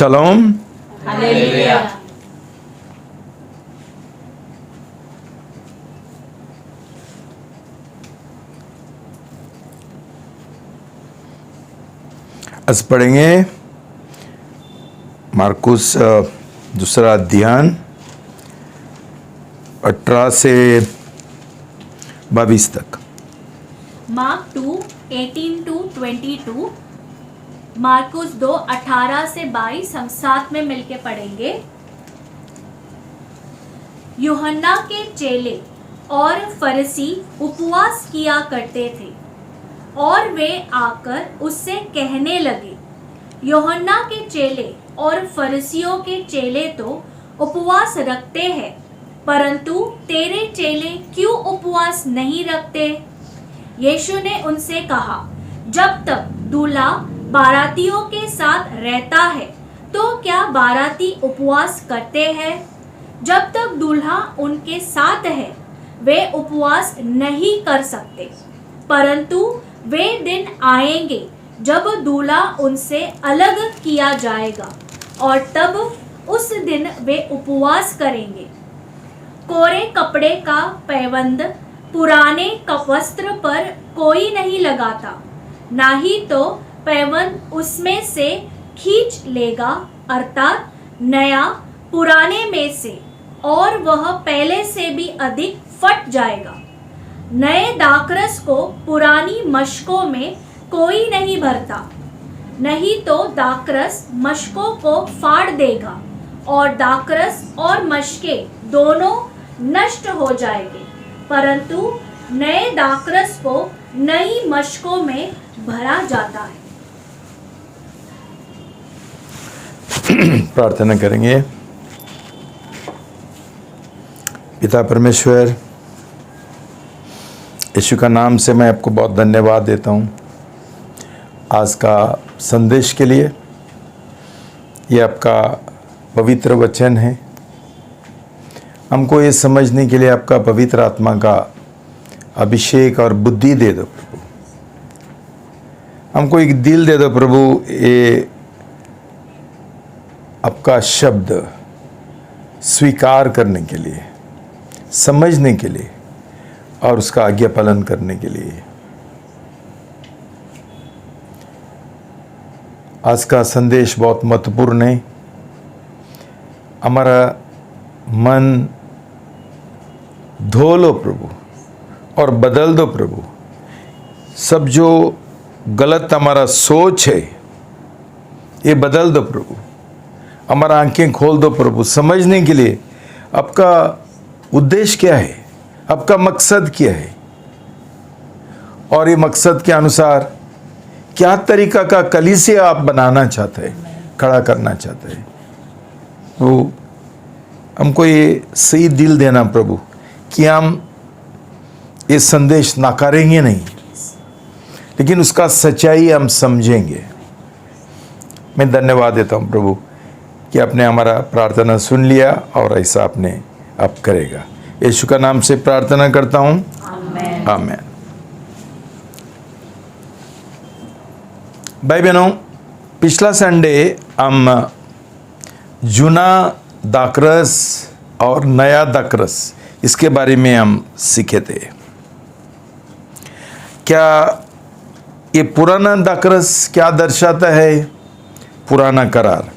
शलोम। Hallelujah. आज पढ़ेंगे मार्कुस दूसरा अध्याय 18 से 22 तक। मार्क 2:18-22, मार्कुस 2:18 से 22 हम साथ में मिलके पढ़ेंगे। यूहन्ना के चेले और फरीसी उपवास किया करते थे और वे आकर उससे कहने लगे, यूहन्ना के चेले और फरीसियों के चेले तो उपवास रखते हैं, परंतु तेरे चेले क्यों उपवास नहीं रखते? यीशु ने उनसे कहा, जब तक दूल्हा बारातियों के साथ रहता है तो क्या बाराती उपवास करते हैं? जब तक दूल्हा उनके साथ है वे उपवास नहीं कर सकते, परंतु वे दिन आएंगे जब दूल्हा उनसे अलग किया जाएगा और तब उस दिन वे उपवास करेंगे। कोरे कपड़े का पैबंद पुराने वस्त्र पर कोई नहीं लगाता, ना ही तो पैबंद उसमें से खींच लेगा, अर्थात नया पुराने में से, और वह पहले से भी अधिक फट जाएगा। नए दाखरस को पुरानी मशकों में कोई नहीं भरता, नहीं तो दाखरस मशकों को फाड़ देगा और दाखरस और मशके दोनों नष्ट हो जाएंगे, परंतु नए दाखरस को नई मशकों में भरा जाता है। प्रार्थना करेंगे। पिता परमेश्वर, यीशु का नाम से मैं आपको बहुत धन्यवाद देता हूँ आज का संदेश के लिए। ये आपका पवित्र वचन है, हमको ये समझने के लिए आपका पवित्र आत्मा का अभिषेक और बुद्धि दे दो प्रभु। हमको एक दिल दे दो प्रभु, ये आपका शब्द स्वीकार करने के लिए, समझने के लिए और उसका आज्ञा पालन करने के लिए। आज का संदेश बहुत महत्वपूर्ण है। हमारा मन धो लो प्रभु और बदल दो प्रभु। सब जो गलत हमारा सोच है ये बदल दो प्रभु। हमारा आंखें खोल दो प्रभु, समझने के लिए आपका उद्देश्य क्या है, आपका मकसद क्या है, और ये मकसद के अनुसार क्या तरीका का कलीसिया आप बनाना चाहते हैं, खड़ा करना चाहते हैं। तो हमको ये सही दिल देना प्रभु कि हम ये संदेश नकारेंगे नहीं, लेकिन उसका सच्चाई हम समझेंगे। मैं धन्यवाद देता हूँ प्रभु कि आपने हमारा प्रार्थना सुन लिया और ऐसा आपने अब करेगा। यीशु का नाम से प्रार्थना करता हूँ, आमीन। आमीन। भाई बहनों, पिछला संडे हम जूना दाखरस और नया दाखरस इसके बारे में हम सीखे थे। क्या ये पुराना दाखरस क्या दर्शाता है? पुराना करार,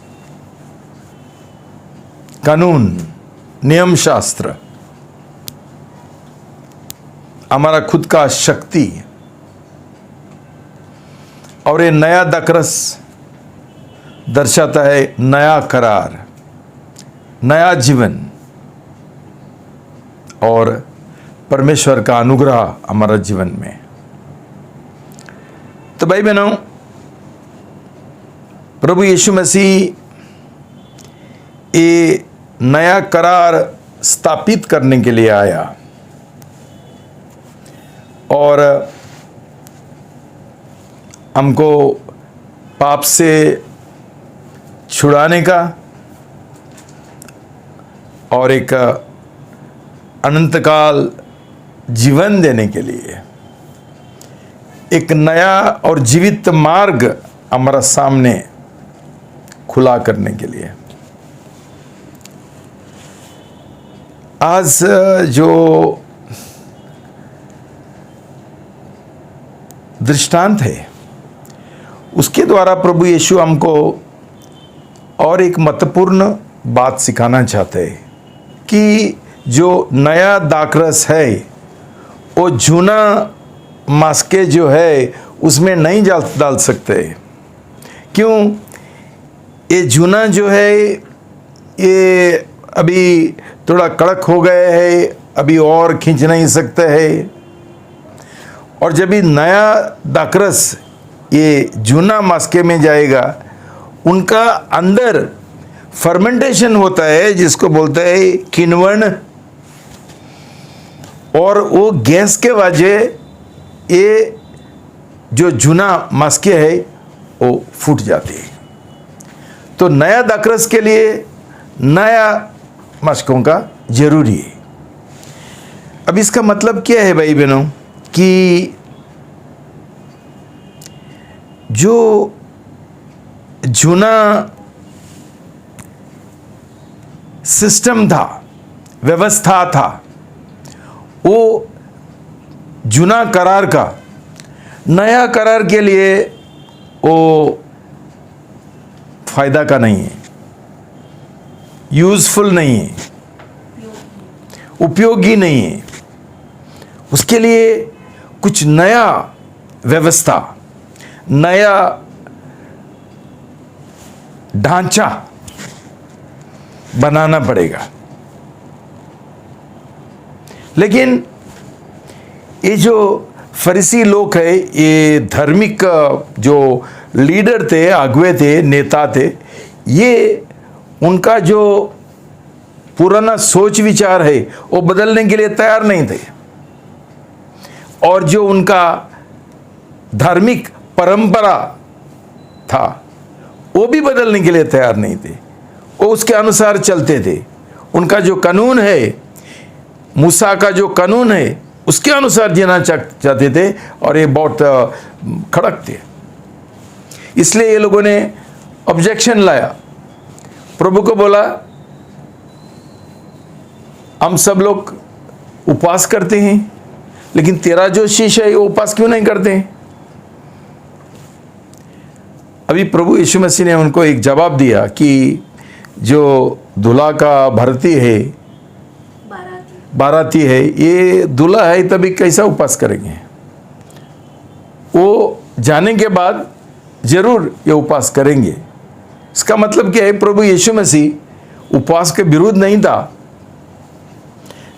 कानून, नियम शास्त्र, हमारा खुद का शक्ति। और ये नया दाखरस दर्शाता है नया करार, नया जीवन और परमेश्वर का अनुग्रह हमारा जीवन में। तो भाई बहनों, प्रभु यीशु मसीह ये नया करार स्थापित करने के लिए आया और हमको पाप से छुड़ाने का और एक अनंतकाल जीवन देने के लिए एक नया और जीवित मार्ग हमारा सामने खुला करने के लिए। आज जो दृष्टांत है उसके द्वारा प्रभु यीशु हमको और एक महत्वपूर्ण बात सिखाना चाहते हैं कि जो नया दाखरस है वो जूना मस्के जो है उसमें नहीं डाल सकते। क्यों? ये जूना जो है ये अभी थोड़ा कड़क हो गए है, अभी और खींच नहीं सकते हैं। और जब ये नया दाखरस ये जूना मस्के में जाएगा, उनका अंदर फर्मेंटेशन होता है जिसको बोलते हैं किण्वन, और वो गैस के वजह ये जो जूना मस्के है वो फूट जाते हैं। तो नया दाखरस के लिए नया मस्कों का जरूरी है। अब इसका मतलब क्या है भाई बहनों कि जो जूना सिस्टम था, व्यवस्था था, वो जूना करार का नया करार के लिए वो फायदा का नहीं है, यूजफुल नहीं है, उपयोगी नहीं है। उसके लिए कुछ नया व्यवस्था, नया ढांचा बनाना पड़ेगा। लेकिन ये जो फरीसी लोग है, ये धार्मिक जो लीडर थे, अगुवे थे, नेता थे, ये उनका जो पुराना सोच विचार है वो बदलने के लिए तैयार नहीं थे। और जो उनका धार्मिक परंपरा था वो भी बदलने के लिए तैयार नहीं थे। वो उसके अनुसार चलते थे। उनका जो कानून है, मूसा का जो कानून है, उसके अनुसार जीना चाहते थे, और ये बहुत खड़क थे। इसलिए ये लोगों ने ऑब्जेक्शन लाया, प्रभु को बोला हम सब लोग उपवास करते हैं, लेकिन तेरा जो शिष्य है वो उपवास क्यों नहीं करते हैं? अभी प्रभु यीशु मसीह ने उनको एक जवाब दिया कि जो दूल्हा का भरती है, बाराती है, ये दूल्हा है, तभी कैसा उपवास करेंगे? वो जाने के बाद जरूर ये उपवास करेंगे। इसका मतलब क्या है? प्रभु यीशु मसीह उपवास के विरुद्ध नहीं था,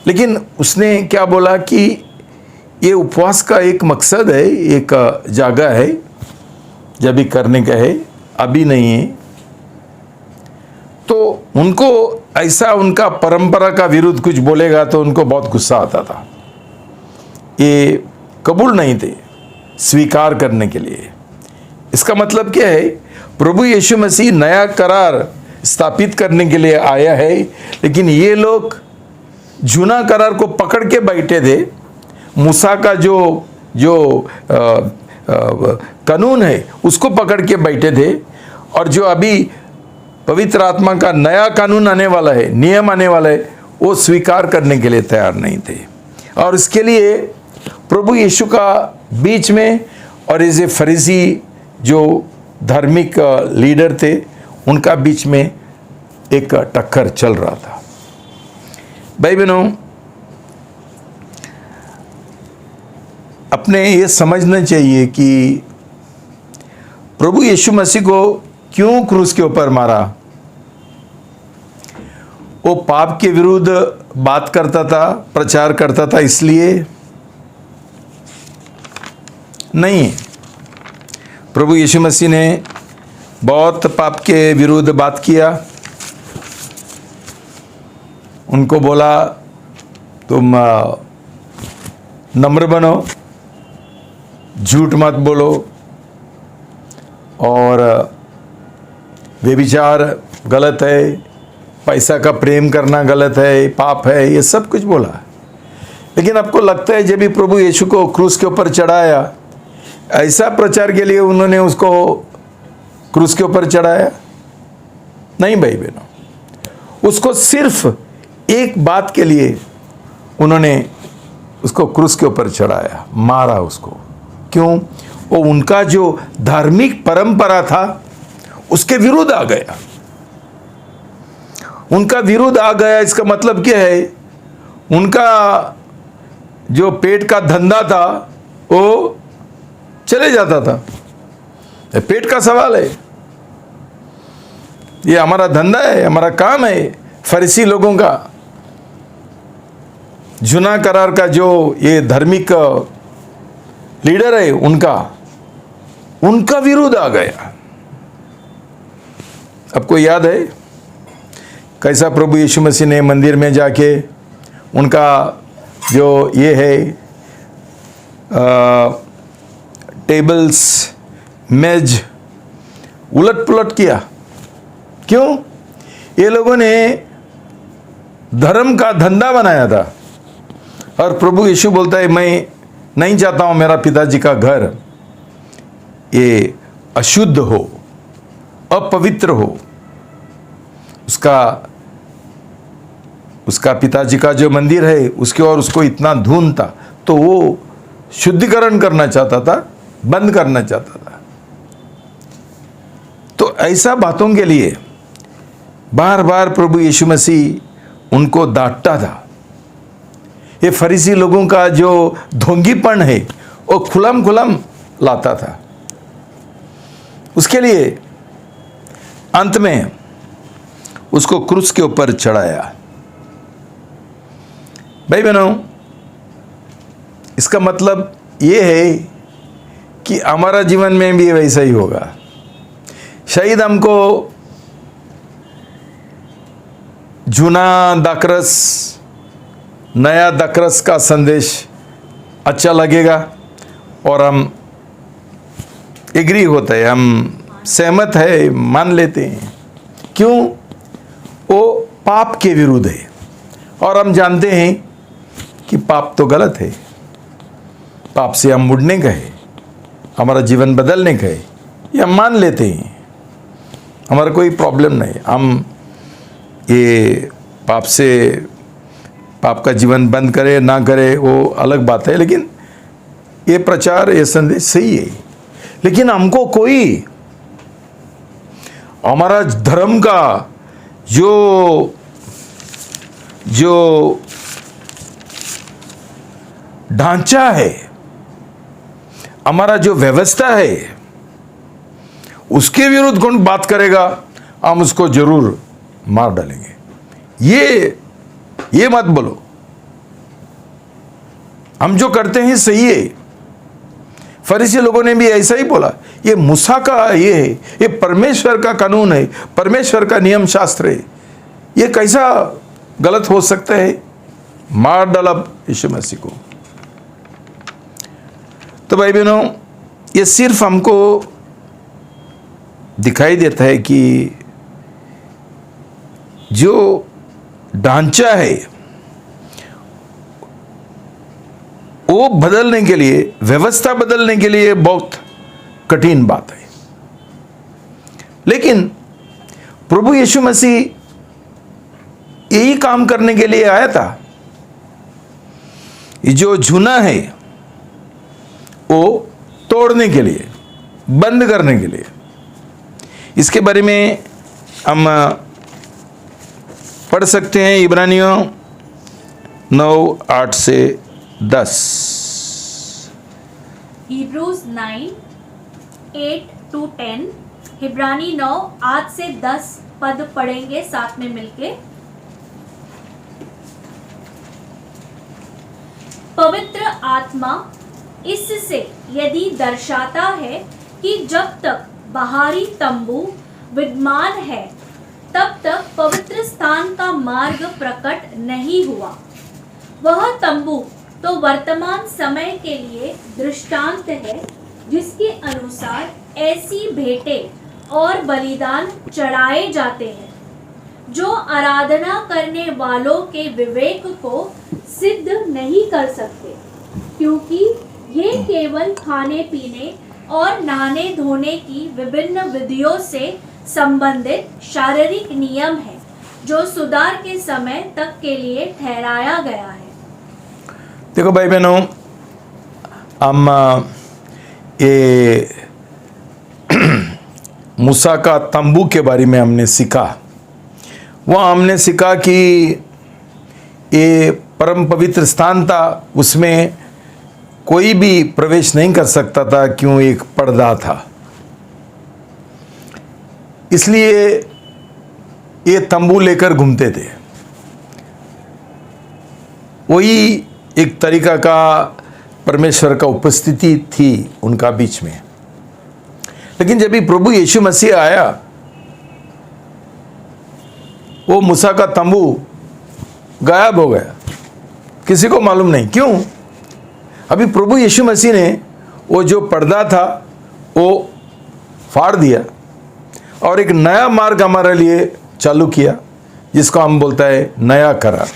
लेकिन उसने क्या बोला कि ये उपवास का एक मकसद है, एक जगह है जब भी करने का है, अभी नहीं है। तो उनको ऐसा उनका परंपरा का विरुद्ध कुछ बोलेगा तो उनको बहुत गुस्सा आता था। ये कबूल नहीं थे स्वीकार करने के लिए। इसका मतलब क्या है? प्रभु यीशु मसीह नया करार स्थापित करने के लिए आया है, लेकिन ये लोग जूना करार को पकड़ के बैठे थे। मूसा का जो कानून है उसको पकड़ के बैठे थे, और जो अभी पवित्र आत्मा का नया कानून आने वाला है, नियम आने वाला है, वो स्वीकार करने के लिए तैयार नहीं थे। और इसके लिए प्रभु यीशु का बीच में और ऐसे फरीसी जो धार्मिक लीडर थे उनका बीच में एक टक्कर चल रहा था। भाई बहनों, अपने ये समझना चाहिए कि प्रभु यीशु मसीह को क्यों क्रूस के ऊपर मारा। वो पाप के विरुद्ध बात करता था, प्रचार करता था, इसलिए नहीं। प्रभु यीशु मसीह ने बहुत पाप के विरुद्ध बात किया। उनको बोला तुम नम्र बनो, झूठ मत बोलो, और व्यभिचार गलत है, पैसा का प्रेम करना गलत है, पाप है, ये सब कुछ बोला। लेकिन आपको लगता है जब भी प्रभु यीशु को क्रूस के ऊपर चढ़ाया, ऐसा प्रचार के लिए उन्होंने उसको क्रूस के ऊपर चढ़ाया? नहीं भाई बहनों, उसको सिर्फ एक बात के लिए उन्होंने उसको क्रूस के ऊपर चढ़ाया, मारा उसको। क्यों? वो उनका जो धार्मिक परंपरा था उसके विरुद्ध आ गया। उनका विरोध आ गया, इसका मतलब क्या है? उनका जो पेट का धंधा था वो चले जाता था। ये पेट का सवाल है, ये हमारा धंधा है, हमारा काम है। फरीसी लोगों का, जुना करार का जो ये धार्मिक लीडर है, उनका विरोध आ गया। आपको याद है कैसा प्रभु यीशु मसीह ने मंदिर में जाके उनका जो ये है टेबल्स, मेज उलट पुलट किया। क्यों? ये लोगों ने धर्म का धंधा बनाया था। और प्रभु यीशु बोलता है, मैं नहीं चाहता हूं मेरा पिताजी का घर ये अशुद्ध हो, अपवित्र हो। उसका पिताजी का जो मंदिर है उसके और उसको इतना धून था, तो वो शुद्धिकरण करना चाहता था, बंद करना चाहता था। तो ऐसा बातों के लिए बार बार प्रभु यीशु मसीह उनको डांटता था। ये फरीसी लोगों का जो ढोंगीपन है वो खुलम खुलम लाता था। उसके लिए अंत में उसको क्रूस के ऊपर चढ़ाया। भाई बहनों, इसका मतलब ये है कि हमारा जीवन में भी वैसा ही होगा। शायद हमको जूना दाकरस, नया दाकरस का संदेश अच्छा लगेगा और हम एग्री होते हैं, हम सहमत है, मान लेते हैं। क्यों? वो पाप के विरुद्ध है और हम जानते हैं कि पाप तो गलत है। पाप से हम मुड़ने का है, हमारा जीवन बदलने का है, ये हम मान लेते हैं। हमारा कोई प्रॉब्लम नहीं। हम ये पाप का जीवन बंद करे ना करे वो अलग बात है, लेकिन ये प्रचार, ये संदेश सही है। लेकिन हमको कोई हमारा धर्म का जो ढांचा है, हमारा जो व्यवस्था है, उसके विरुद्ध कौन बात करेगा, हम उसको जरूर मार डालेंगे। ये मत बोलो। हम जो करते हैं सही है। फरीसी लोगों ने भी ऐसा ही बोला, ये मूसा का ये है, ये परमेश्वर का कानून है, परमेश्वर का नियम शास्त्र है, ये कैसा गलत हो सकता है? मार डाला यीशु मसीह को। तो भाई बहनों, ये सिर्फ हमको दिखाई देता है कि जो ढांचा है वो बदलने के लिए, व्यवस्था बदलने के लिए बहुत कठिन बात है। लेकिन प्रभु यीशु मसीह यही काम करने के लिए आया था। ये जो जूना है वो तोड़ने के लिए, बंद करने के लिए। इसके बारे में हम पढ़ सकते हैं इब्रानियों 9:8 से 10। Hebrews 9:8-10, इब्रानी 9:8 से 10 पद पढ़ेंगे साथ में मिलके। पवित्र आत्मा इससे यदि दर्शाता है कि जब तक बाहरी तंबू विद्यमान है तब तक पवित्र स्थान का मार्ग प्रकट नहीं हुआ। वह तंबू तो वर्तमान समय के लिए दृष्टांत है, जिसके अनुसार ऐसी भेंटें और बलिदान चढ़ाए जाते हैं जो आराधना करने वालों के विवेक को सिद्ध नहीं कर सकते, क्योंकि ये केवल खाने पीने और नहाने धोने की विभिन्न विधियों से संबंधित शारीरिक नियम है जो सुधार के समय तक के लिए ठहराया गया है। देखो भाई बहनों, हम ये मूसा का तंबू के बारे में हमने सीखा। वहाँ हमने सीखा कि ये परम पवित्र स्थान था, उसमें कोई भी प्रवेश नहीं कर सकता था, क्यों? एक पर्दा था। इसलिए ये तंबू लेकर घूमते थे। वही एक तरीका का परमेश्वर का उपस्थिति थी उनका बीच में। लेकिन जब भी प्रभु यीशु मसीह आया, वो मूसा का तंबू गायब हो गया, किसी को मालूम नहीं क्यों। अभी प्रभु यीशु मसीह ने वो जो पर्दा था वो फाड़ दिया और एक नया मार्ग हमारे लिए चालू किया, जिसको हम बोलता है नया करार,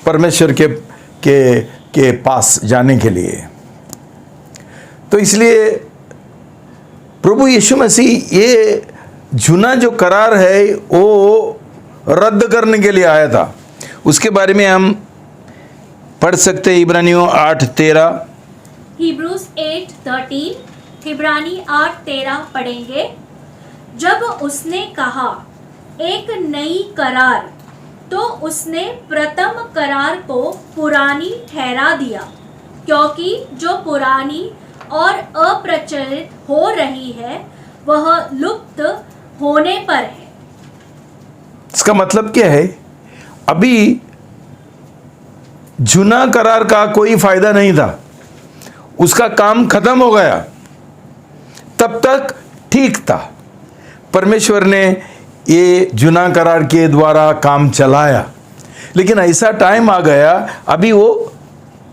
परमेश्वर के पास जाने के लिए। तो इसलिए प्रभु यीशु मसीह ये जुना जो करार है वो रद्द करने के लिए आया था। उसके बारे में हम पढ़ सकते हैं इब्रानियों 8:13। Hebrews 8:13, इब्रानी 8:13 पढ़ेंगे। जब उसने कहा एक नई करार, तो उसने प्रथम करार को पुरानी ठहरा दिया, क्योंकि जो पुरानी और अप्रचलित हो रही है वह लुप्त होने पर है। इसका मतलब क्या है? अभी जुना करार का कोई फायदा नहीं था, उसका काम खत्म हो गया। तब तक ठीक था, परमेश्वर ने ये जुना करार के द्वारा काम चलाया। लेकिन ऐसा टाइम आ गया, अभी वो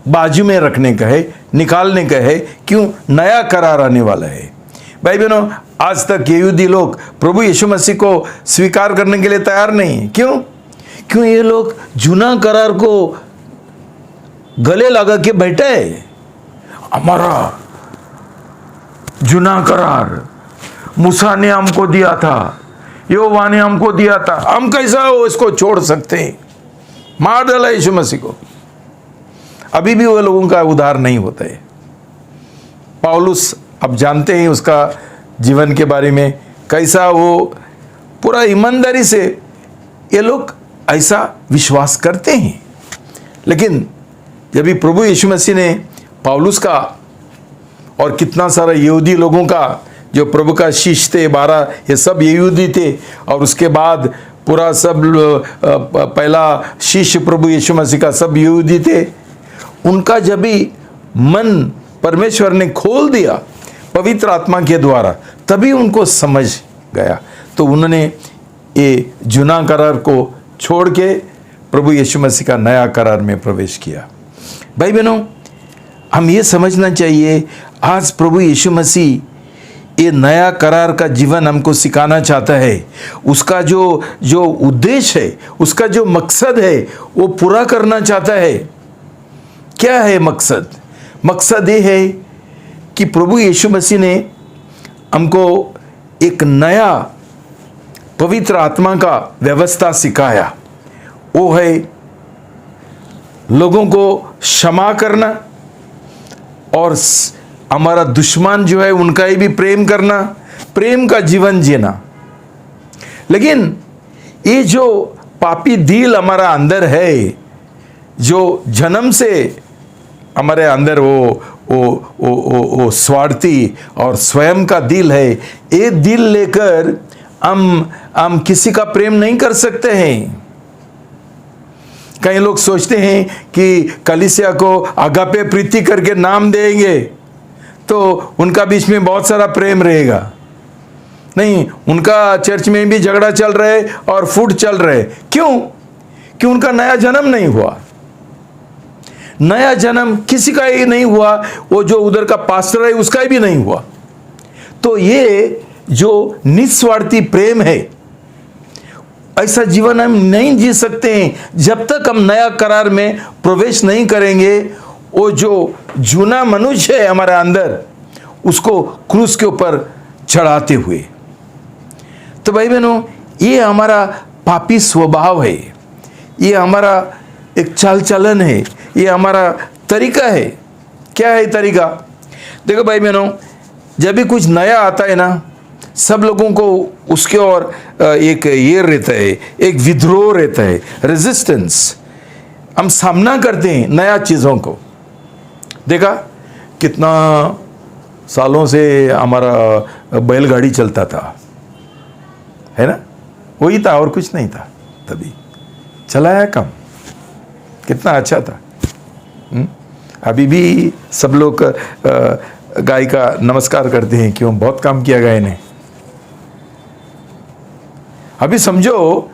बाजू में रखने का है, निकालने का है। क्यों? नया करार आने वाला है। भाई बहनों, आज तक यहूदी लोग प्रभु यीशु मसीह को स्वीकार करने के लिए तैयार नहीं है। क्यों? क्यों? ये लोग जुना करार को गले लगा के बैठे हैं। हमारा जुना करार मूसा ने हमको दिया था, यहोवा ने हमको दिया था, हम कैसा हो इसको छोड़ सकते हैं? मार डाला यीशु मसीह को। अभी भी वो लोगों का उद्धार नहीं होता है। पौलुस, अब जानते हैं उसका जीवन के बारे में, कैसा वो पूरा ईमानदारी से ये लोग ऐसा विश्वास करते हैं। लेकिन जब भी प्रभु यीशु मसीह ने पौलुस का और कितना सारा यहूदी लोगों का, जो प्रभु का शिष्य थे 12, ये सब यहूदी थे, और उसके बाद पूरा सब पहला शिष्य प्रभु यीशु मसीह का सब यहूदी थे, उनका जब भी मन परमेश्वर ने खोल दिया पवित्र आत्मा के द्वारा, तभी उनको समझ गया। तो उन्होंने ये जुना करार को छोड़ के प्रभु यीशु मसीह का नया करार में प्रवेश किया। भाई बहनों, हम ये समझना चाहिए, आज प्रभु यीशु मसीह ये नया करार का जीवन हमको सिखाना चाहता है। उसका जो उद्देश्य है, उसका जो मकसद है, वो पूरा करना चाहता है। क्या है मकसद? मकसद ये है कि प्रभु यीशु मसीह ने हमको एक नया पवित्र आत्मा का व्यवस्था सिखाया। वो है लोगों को क्षमा करना और हमारा दुश्मन जो है उनका ही भी प्रेम करना, प्रेम का जीवन जीना। लेकिन ये जो पापी दिल हमारा अंदर है, जो जन्म से हमारे अंदर वो स्वार्थी और स्वयं का दिल है, ये दिल लेकर हम किसी का प्रेम नहीं कर सकते हैं। कई लोग सोचते हैं कि कलीसिया को अगापे प्रीति करके नाम देंगे तो उनका बीच में बहुत सारा प्रेम रहेगा। नहीं, उनका चर्च में भी झगड़ा चल रहा है और फूट चल रहा है। क्यों? कि उनका नया जन्म नहीं हुआ। नया जन्म किसी का ही नहीं हुआ, वो जो उधर का पास्टर है उसका भी नहीं हुआ। तो ये जो निस्वार्थी प्रेम है, ऐसा जीवन हम नहीं जी सकते हैं जब तक हम नया करार में प्रवेश नहीं करेंगे। वो जो जूना मनुष्य है हमारे अंदर, उसको क्रूस के ऊपर चढ़ाते हुए। तो भाई बहनों, ये हमारा पापी स्वभाव है, ये हमारा एक चाल चलन है, ये हमारा तरीका है। क्या है तरीका? देखो भाई बहनों, जब भी कुछ नया आता है ना, सब लोगों को उसके और एक ये रहता है, एक विद्रोह रहता है, रेजिस्टेंस। हम सामना करते हैं नया चीज़ों को। देखा कितना सालों से हमारा बैलगाड़ी चलता था, है ना? वही था और कुछ नहीं था। तभी चलाया कम, कितना अच्छा था। अभी भी सब लोग गाय का नमस्कार करते हैं, क्यों? बहुत काम किया गाय ने। अभी समझो,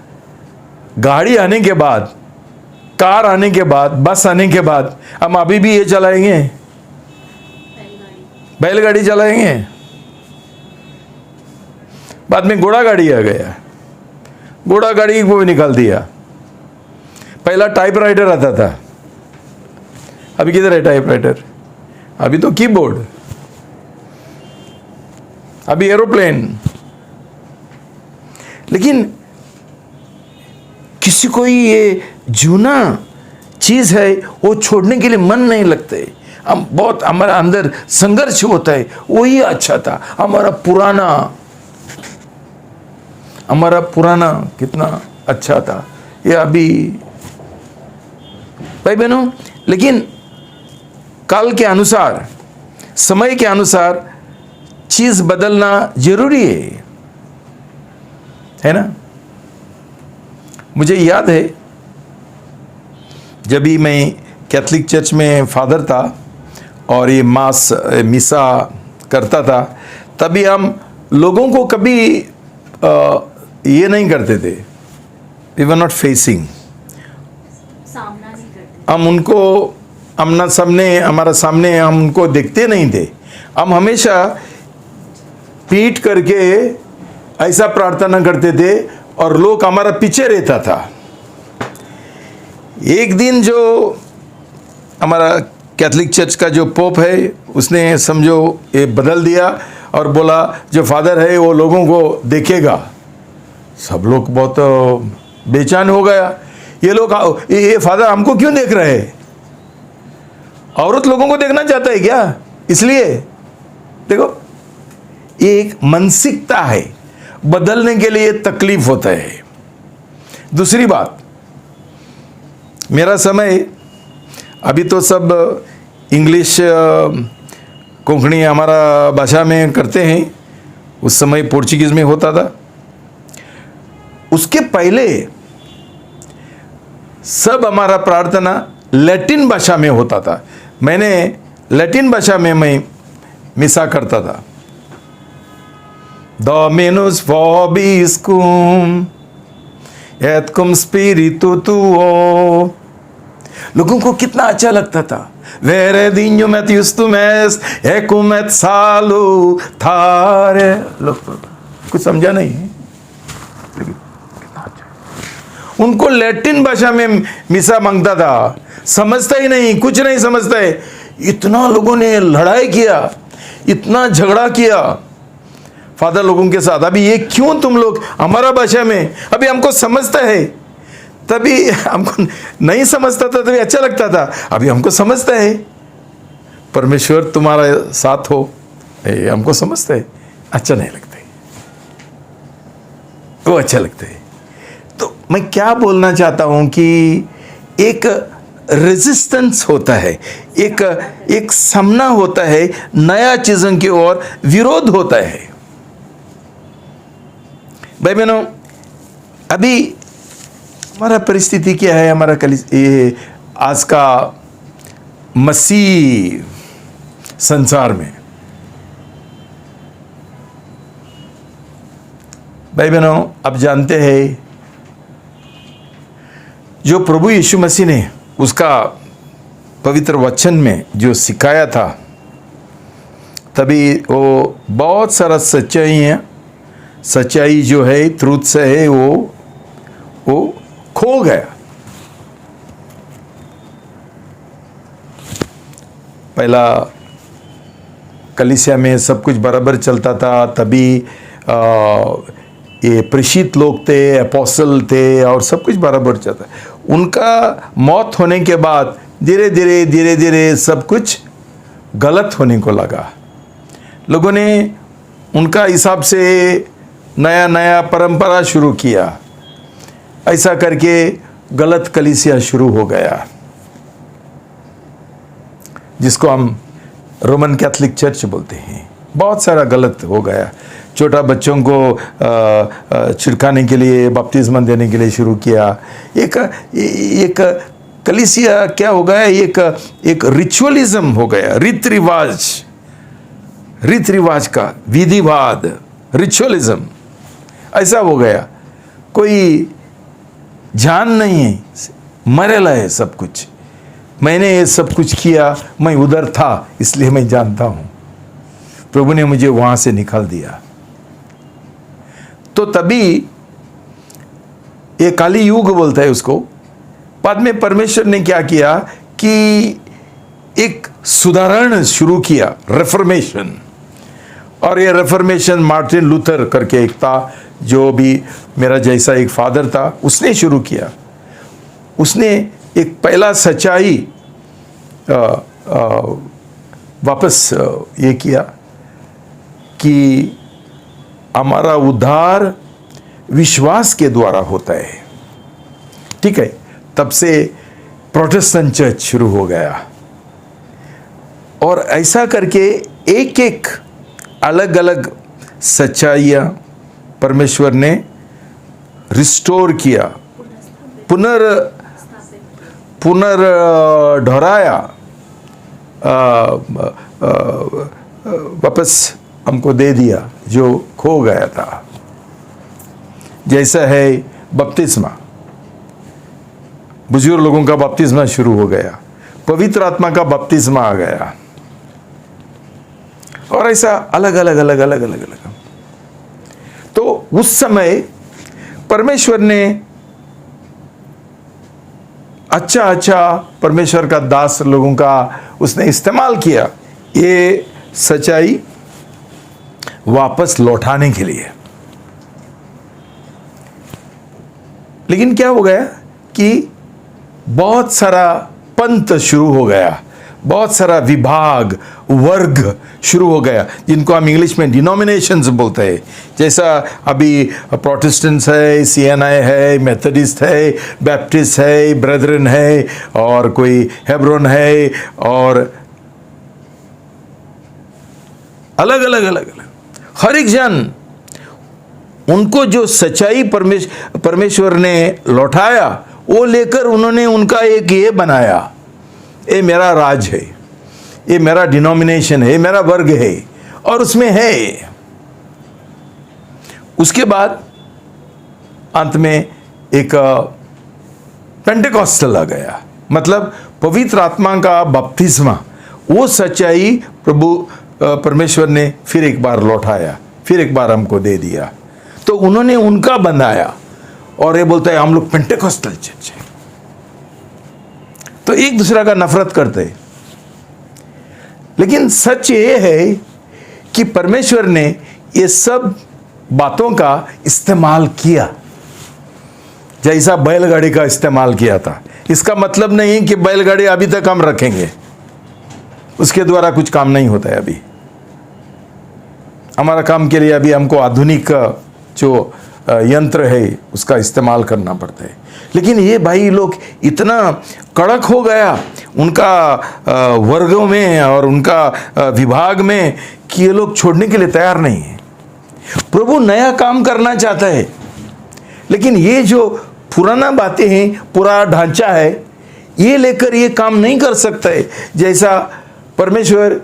गाड़ी आने के बाद, कार आने के बाद, बस आने के बाद, हम अभी भी ये चलाएंगे, बैलगाड़ी चलाएंगे। बाद में घोड़ा गाड़ी आ गया, घोड़ा गाड़ी को भी निकाल दिया। पहला टाइपराइटर आता था, अभी किधर है टाइपराइटर? अभी तो कीबोर्ड, अभी एरोप्लेन। लेकिन किसी को ये जूना चीज है वो छोड़ने के लिए मन नहीं लगते। हम बहुत, हमारा अंदर संघर्ष होता है, वही अच्छा था। हमारा पुराना कितना अच्छा था, ये अभी। भाई बहनों, लेकिन काल के अनुसार, समय के अनुसार चीज बदलना जरूरी है ना? मुझे याद है, जब भी मैं कैथोलिक चर्च में फादर था और ये मिसा करता था, तभी हम लोगों को कभी ये नहीं करते थे, वी वर नॉट फेसिंग, सामना नहीं करते। हम उनको हमारा सामने हम उनको देखते नहीं थे। हम हमेशा पीठ करके ऐसा प्रार्थना करते थे और लोग हमारा पीछे रहता था। एक दिन जो हमारा कैथोलिक चर्च का जो पोप है, उसने समझो ये बदल दिया और बोला जो फादर है वो लोगों को देखेगा। सब लोग बहुत बेचैन हो गया, ये फादर हमको क्यों देख रहे हैं? औरत लोगों को देखना चाहता है क्या? इसलिए देखो, ये एक मानसिकता है, बदलने के लिए तकलीफ होता है। दूसरी बात, मेरा समय, अभी तो सब इंग्लिश कोंकणी हमारा भाषा में करते हैं, उस समय पोर्चुगीज में होता था। उसके पहले सब हमारा प्रार्थना लैटिन भाषा में होता था। मैंने लैटिन भाषा में मैं मिसा करता था। Dominus vobiscum et cum spiritu tuo। लोगों को कितना अच्छा लगता था। Vere dignum et justum est ecum et salutare। लोग कुछ समझा नहीं, कितना अच्छा। उनको लैटिन भाषा में मिसा मांगता था, समझता ही नहीं, कुछ नहीं समझता है। इतना लोगों ने लड़ाई किया, इतना झगड़ा किया फादर लोगों के साथ। अभी ये क्यों तुम लोग हमारा भाषा में? अभी हमको समझता है, तभी हमको नहीं समझता था, तभी अच्छा लगता था। अभी हमको समझता है, परमेश्वर तुम्हारा साथ हो, हमको समझता है, अच्छा नहीं लगता है, वो अच्छा लगता है। तो मैं क्या बोलना चाहता हूं कि एक रेजिस्टेंस होता है, एक सामना होता है, नया चीजों की ओर विरोध होता है। भाई बहनों, अभी हमारा परिस्थिति क्या है? हमारा ये आज का मसीह संसार में, भाई बहनों, आप जानते हैं जो प्रभु यीशु मसीह ने उसका पवित्र वचन में जो सिखाया था, तभी वो बहुत सारा सच्चाई जो है, ट्रूथ से है, वो खो गया। पहला कलीसिया में सब कुछ बराबर चलता था, तभी ये प्रेषित लोग थे, अपोस्टल थे और सब कुछ बराबर चलता है। उनका मौत होने के बाद धीरे धीरे सब कुछ गलत होने को लगा। लोगों ने उनका हिसाब से नया नया परंपरा शुरू किया। ऐसा करके गलत कलीसिया शुरू हो गया, जिसको हम रोमन कैथोलिक चर्च बोलते हैं। बहुत सारा गलत हो गया। छोटा बच्चों को छिड़काने के लिए, बपतिस्मा देने के लिए शुरू किया। एक कलीसिया क्या हो गया, एक रिचुअलिज्म हो गया, रीत रिवाज का विधिवाद, रिचुअलिज्म ऐसा हो गया। कोई जान नहीं है, मरेला है सब कुछ। मैंने ये सब कुछ किया, मैं उधर था इसलिए मैं जानता हूं, प्रभु ने मुझे वहां से निकाल दिया। तो तभी ये काली युग बोलता है उसको। बाद में परमेश्वर ने क्या किया कि एक सुधारण शुरू किया, रेफॉर्मेशन। और ये रेफॉर्मेशन मार्टिन लूथर करके एक था, जो भी मेरा जैसा एक फादर था, उसने शुरू किया। उसने एक पहला सच्चाई वापस ये किया कि हमारा उद्धार विश्वास के द्वारा होता है। ठीक है, तब से प्रोटेस्टेंट चर्च शुरू हो गया। और ऐसा करके एक एक अलग अलग सच्चाइयाँ परमेश्वर ने रिस्टोर किया, पुनर्दोहराया, वापस हमको दे दिया जो खो गया था। जैसा है बपतिस्मा, बुजुर्ग लोगों का बपतिस्मा शुरू हो गया, पवित्र आत्मा का बपतिस्मा आ गया, और ऐसा अलग अलग। तो उस समय परमेश्वर ने अच्छा परमेश्वर का दास लोगों का उसने इस्तेमाल किया ये सच्चाई वापस लौटाने के लिए। लेकिन क्या हो गया कि बहुत सारा पंथ शुरू हो गया, बहुत सारा विभाग, वर्ग शुरू हो गया, जिनको हम इंग्लिश में डिनोमिनेशंस बोलते हैं। जैसा अभी प्रोटेस्टेंट्स है, सीएनआई है, मेथडिस्ट है, बैप्टिस्ट है, ब्रेदरन है, और कोई हेब्रोन है, और अलग। हर एक जन उनको जो सच्चाई परमेश्वर ने लौटाया वो लेकर उन्होंने उनका एक ये बनाया, ये मेरा राज है, ये मेरा डिनोमिनेशन है, ये मेरा वर्ग है, और उसमें है। उसके बाद अंत में एक पेंटेकोस्टल आ गया, मतलब पवित्र आत्मा का बपतिस्मा। वो सच्चाई परमेश्वर ने फिर एक बार लौटाया, फिर एक बार हमको दे दिया। तो उन्होंने उनका बनाया, और ये बोलता है हम लोग पेंटेकोस्टल चर्च है। तो एक दूसरे का नफरत करते हैं। लेकिन सच ये है कि परमेश्वर ने ये सब बातों का इस्तेमाल किया, जैसा बैलगाड़ी का इस्तेमाल किया था। इसका मतलब नहीं कि बैलगाड़ी अभी तक हम रखेंगे, उसके द्वारा कुछ काम नहीं होता है। अभी हमारा काम के लिए अभी हमको आधुनिक जो यंत्र है उसका इस्तेमाल करना पड़ता है। लेकिन ये भाई लोग इतना कड़क हो गया उनका वर्गों में और उनका विभाग में कि ये लोग छोड़ने के लिए तैयार नहीं है। प्रभु नया काम करना चाहता है, लेकिन ये जो पुराना बातें हैं, पूरा ढांचा है, ये लेकर ये काम नहीं कर सकता है। जैसा परमेश्वर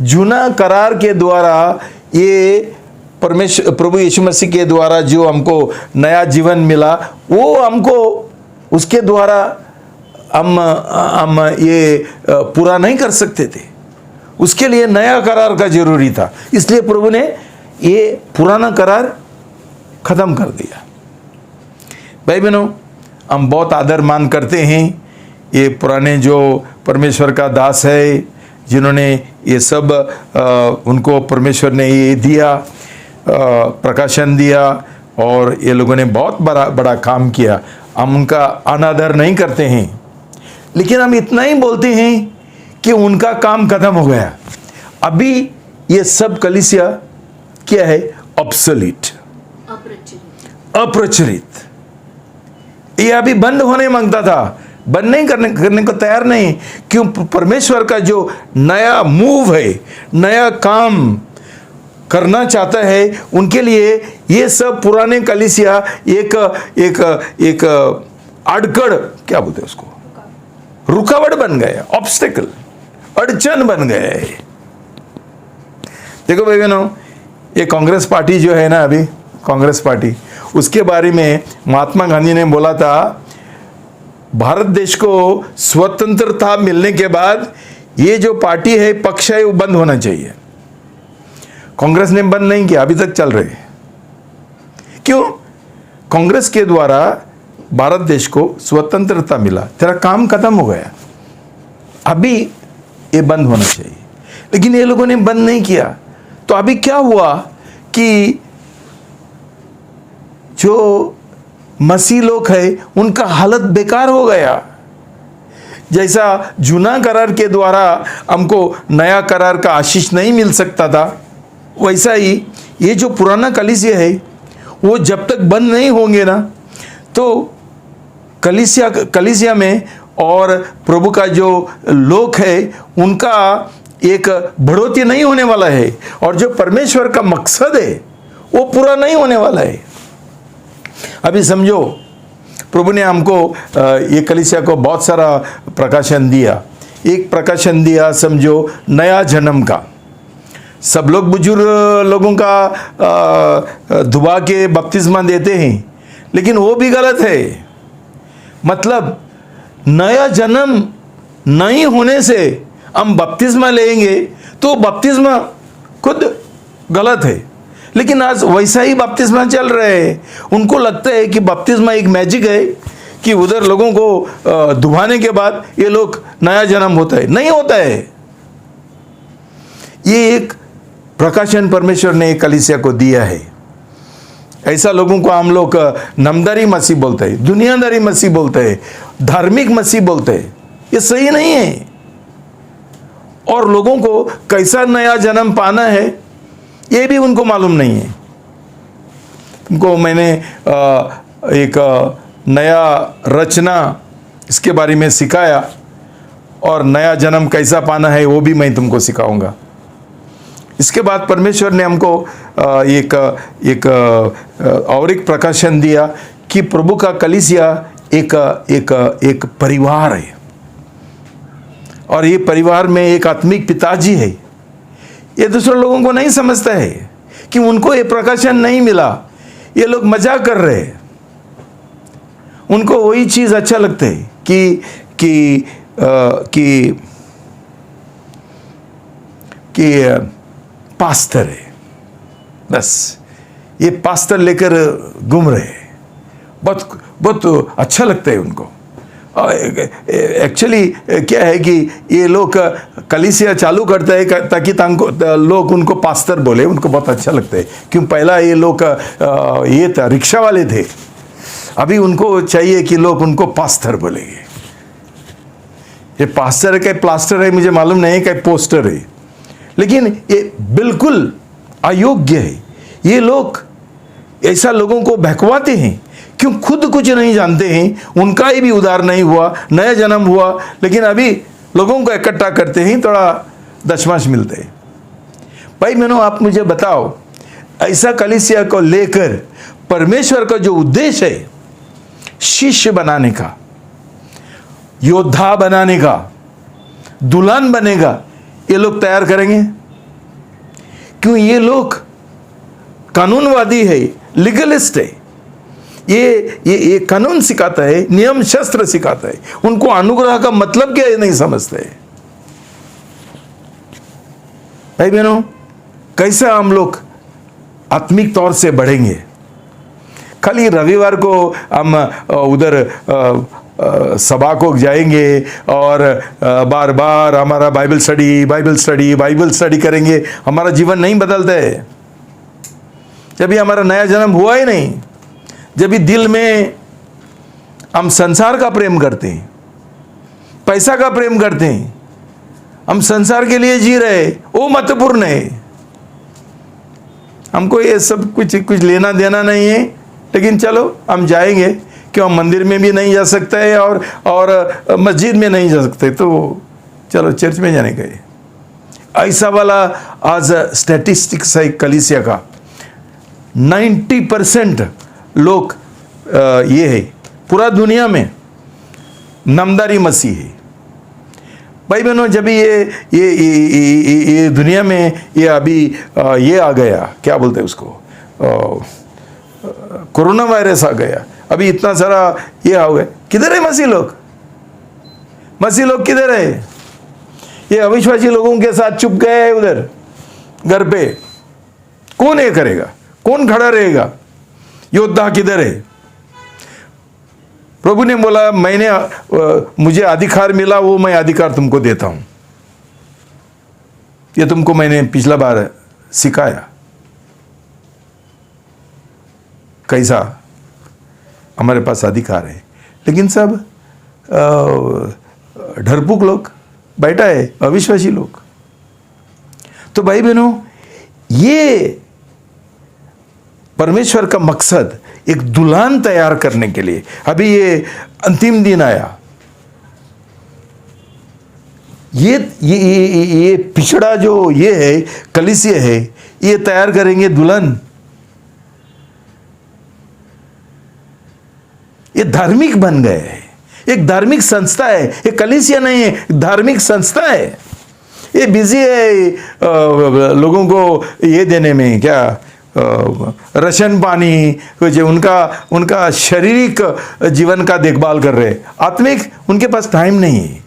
जूना करार के द्वारा, ये प्रभु यीशु मसीह के द्वारा जो हमको नया जीवन मिला, वो हमको उसके द्वारा हम ये पूरा नहीं कर सकते थे। उसके लिए नया करार का जरूरी था, इसलिए प्रभु ने ये पुराना करार खत्म कर दिया। भाई बहनों, हम बहुत आदर मान करते हैं ये पुराने जो परमेश्वर का दास है, जिन्होंने ये सब उनको परमेश्वर ने ये दिया। प्रकाशन दिया और ये लोगों ने बहुत बड़ा बड़ा काम किया, हम उनका अनादर नहीं करते हैं, लेकिन हम इतना ही बोलते हैं कि उनका काम खत्म हो गया। अभी ये सब कलीसिया क्या है? ऑब्सोलीट, अप्रचलित। ये अभी बंद होने मांगता था, बंद नहीं करने को तैयार नहीं। क्यों? परमेश्वर का जो नया मूव है, नया काम करना चाहता है, उनके लिए ये सब पुराने कलीसिया एक एक एक अड़कड़, क्या बोलते हैं उसको, रुकावट बन गए, ऑब्स्टेकल, अड़चन बन गए। देखो भाई बहनों, ये कांग्रेस पार्टी जो है ना, अभी कांग्रेस पार्टी, उसके बारे में महात्मा गांधी ने बोला था, भारत देश को स्वतंत्रता मिलने के बाद ये जो पार्टी है, पक्ष है, वो बंद होना चाहिए। कांग्रेस ने बंद नहीं किया, अभी तक चल रहे। क्यों? कांग्रेस के द्वारा भारत देश को स्वतंत्रता मिला, तेरा काम खत्म हो गया, अभी ये बंद होना चाहिए। लेकिन ये लोगों ने बंद नहीं किया, तो अभी क्या हुआ कि जो मसीह लोग है उनका हालत बेकार हो गया। जैसा जूना करार के द्वारा हमको नया करार का आशीष नहीं मिल सकता था, वैसा ही ये जो पुराना कलीसिया है, वो जब तक बंद नहीं होंगे ना, तो कलीसिया में और प्रभु का जो लोग है उनका एक बढ़ोतरी नहीं होने वाला है, और जो परमेश्वर का मकसद है वो पूरा नहीं होने वाला है। अभी समझो, प्रभु ने हमको ये कलीसिया को बहुत सारा प्रकाशन दिया। एक प्रकाशन दिया समझो नया जन्म का। सब लोग बुजुर्ग लोगों का धुबा के बपतिस्मा देते हैं, लेकिन वो भी गलत है। मतलब नया जन्म नहीं होने से हम बपतिस्मा लेंगे तो बपतिस्मा खुद गलत है। लेकिन आज वैसा ही बपतिस्मा चल रहे हैं। उनको लगता है कि बपतिस्मा एक मैजिक है कि उधर लोगों को धुबाने के बाद ये लोग नया जन्म होता है। नहीं होता है। ये एक प्रकाशन परमेश्वर ने कलीसिया को दिया है। ऐसा लोगों को हम लोग नामदारी मसीह बोलते हैं, दुनियादारी मसीह बोलते हैं, धार्मिक मसीह बोलते हैं। ये सही नहीं है। और लोगों को कैसा नया जन्म पाना है ये भी उनको मालूम नहीं है। उनको मैंने एक नया रचना इसके बारे में सिखाया, और नया जन्म कैसा पाना है वो भी मैं तुमको सिखाऊंगा। इसके बाद परमेश्वर ने हमको एक और एक प्रकाशन दिया कि प्रभु का कलीसिया एक परिवार है, और ये परिवार में एक आत्मिक पिताजी है। ये दूसरे लोगों को नहीं समझता है कि उनको ये प्रकाशन नहीं मिला, ये लोग मजाक कर रहे हैं। उनको वही चीज अच्छा लगता है कि पास्टर है, बस ये पास्टर लेकर घूम रहे हैं। बहुत अच्छा लगता है उनको। एक्चुअली क्या है कि ये लोग कलीसिया चालू करते हैं ताकि लोग उनको पास्टर बोले। उनको बहुत अच्छा लगता है। क्यों? पहला ये लोग ये था, रिक्शा वाले थे। अभी उनको चाहिए कि लोग उनको पास्टर बोलेंगे। ये पास्टर है क्या प्लास्टर है मुझे मालूम नहीं, क्या पोस्टर है, लेकिन ये बिल्कुल अयोग्य है। ये लोग ऐसा लोगों को बहकवाते हैं। क्यों? खुद कुछ नहीं जानते हैं, उनका ही भी उद्धार नहीं हुआ, नया जन्म हुआ, लेकिन अभी लोगों को इकट्ठा करते हैं, थोड़ा दशमांश मिलते हैं। भाई बहनों, आप मुझे बताओ, ऐसा कलीसिया को लेकर परमेश्वर का जो उद्देश्य है, शिष्य बनाने का, योद्धा बनाने का, दुल्हन बनेगा, ये लोग तैयार करेंगे? क्यों? ये लोग कानूनवादी है, लीगलिस्ट है। ये कानून सिखाता है, नियम शास्त्र सिखाता है। उनको अनुग्रह का मतलब क्या है नहीं समझते। भाई बहनों, कैसा हम लोग आत्मिक तौर से बढ़ेंगे? खाली रविवार को हम उधर सभा को जाएंगे और बार बार हमारा बाइबल स्टडी करेंगे, हमारा जीवन नहीं बदलता है। जब भी हमारा नया जन्म हुआ ही नहीं, जब भी दिल में हम संसार का प्रेम करते हैं, पैसा का प्रेम करते हैं, हम संसार के लिए जी रहे, वो महत्वपूर्ण है। हमको ये सब कुछ लेना देना नहीं है, लेकिन चलो हम जाएंगे, क्यों मंदिर में भी नहीं जा सकते हैं और मस्जिद में नहीं जा सकते, तो चलो चर्च में जाने गए। ऐसा वाला आज स्टैटिस्टिक्स है कलीसिया का, 90% लोग ये है पूरा दुनिया में नामदारी मसीह है। भाई बहनों, जब ये दुनिया में ये अभी ये आ गया, क्या बोलते हैं उसको, कोरोना वायरस आ गया, अभी इतना सारा ये आ गया, किधर है मसीह लोग? मसीह लोग किधर है? ये अविश्वासी लोगों के साथ चुप गए है उधर घर पे। कौन ये करेगा? कौन खड़ा रहेगा? योद्धा किधर है? प्रभु ने बोला, मुझे अधिकार मिला, वो मैं अधिकार तुमको देता हूं। ये तुमको मैंने पिछला बार सिखाया। कैसा हमारे पास अधिकार है, लेकिन सब डरपुक लोग बैठा है, अविश्वासी लोग। तो भाई बहनों, ये परमेश्वर का मकसद एक दुल्हन तैयार करने के लिए अभी ये अंतिम दिन आया। ये पिछड़ा जो ये है कलीसिया है, ये तैयार करेंगे दुल्हन। ये धार्मिक बन गए हैं, एक धार्मिक संस्था है, ये कलीसिया नहीं है, धार्मिक संस्था है। ये बिजी है लोगों को ये देने में, क्या राशन पानी, जो उनका शारीरिक जीवन का देखभाल कर रहे, आत्मिक उनके पास टाइम नहीं है।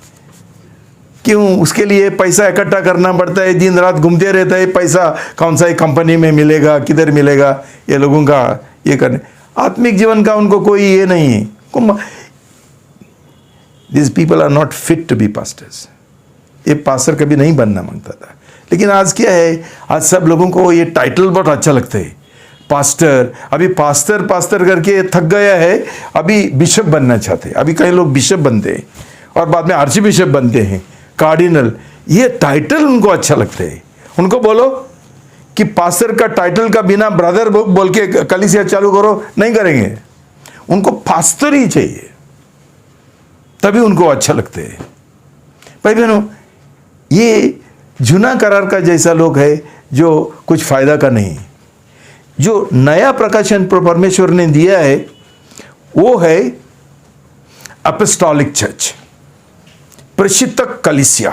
क्यों? उसके लिए पैसा इकट्ठा करना पड़ता है, दिन रात घूमते रहता है, पैसा कौन सा कंपनी में मिलेगा, किधर मिलेगा, ये लोगों का ये करने। आत्मिक जीवन का उनको कोई ये नहीं है। These people are not fit to be pastors. ये पास्टर कभी नहीं बनना मांगता था, लेकिन आज क्या है, आज सब लोगों को ये टाइटल बहुत अच्छा लगता है, पास्टर। अभी पास्टर करके थक गया है, अभी बिशप बनना चाहते हैं। अभी कई लोग बिशप बनते हैं और बाद में आर्ची बिशप बनते हैं, कार्डिनल। ये टाइटल उनको अच्छा लगता है। उनको बोलो कि पास्टर का टाइटल का बिना ब्रदर बोल के कलीसिया चालू करो, नहीं करेंगे। उनको पास्टर ही चाहिए, तभी उनको अच्छा लगते हैं। भाई बहनों, ये जूना करार का जैसा लोग है जो कुछ फायदा का नहीं। जो नया प्रकाशन परमेश्वर ने दिया है वो है अपोस्टोलिक चर्च, प्रशिक्षक कलीसिया।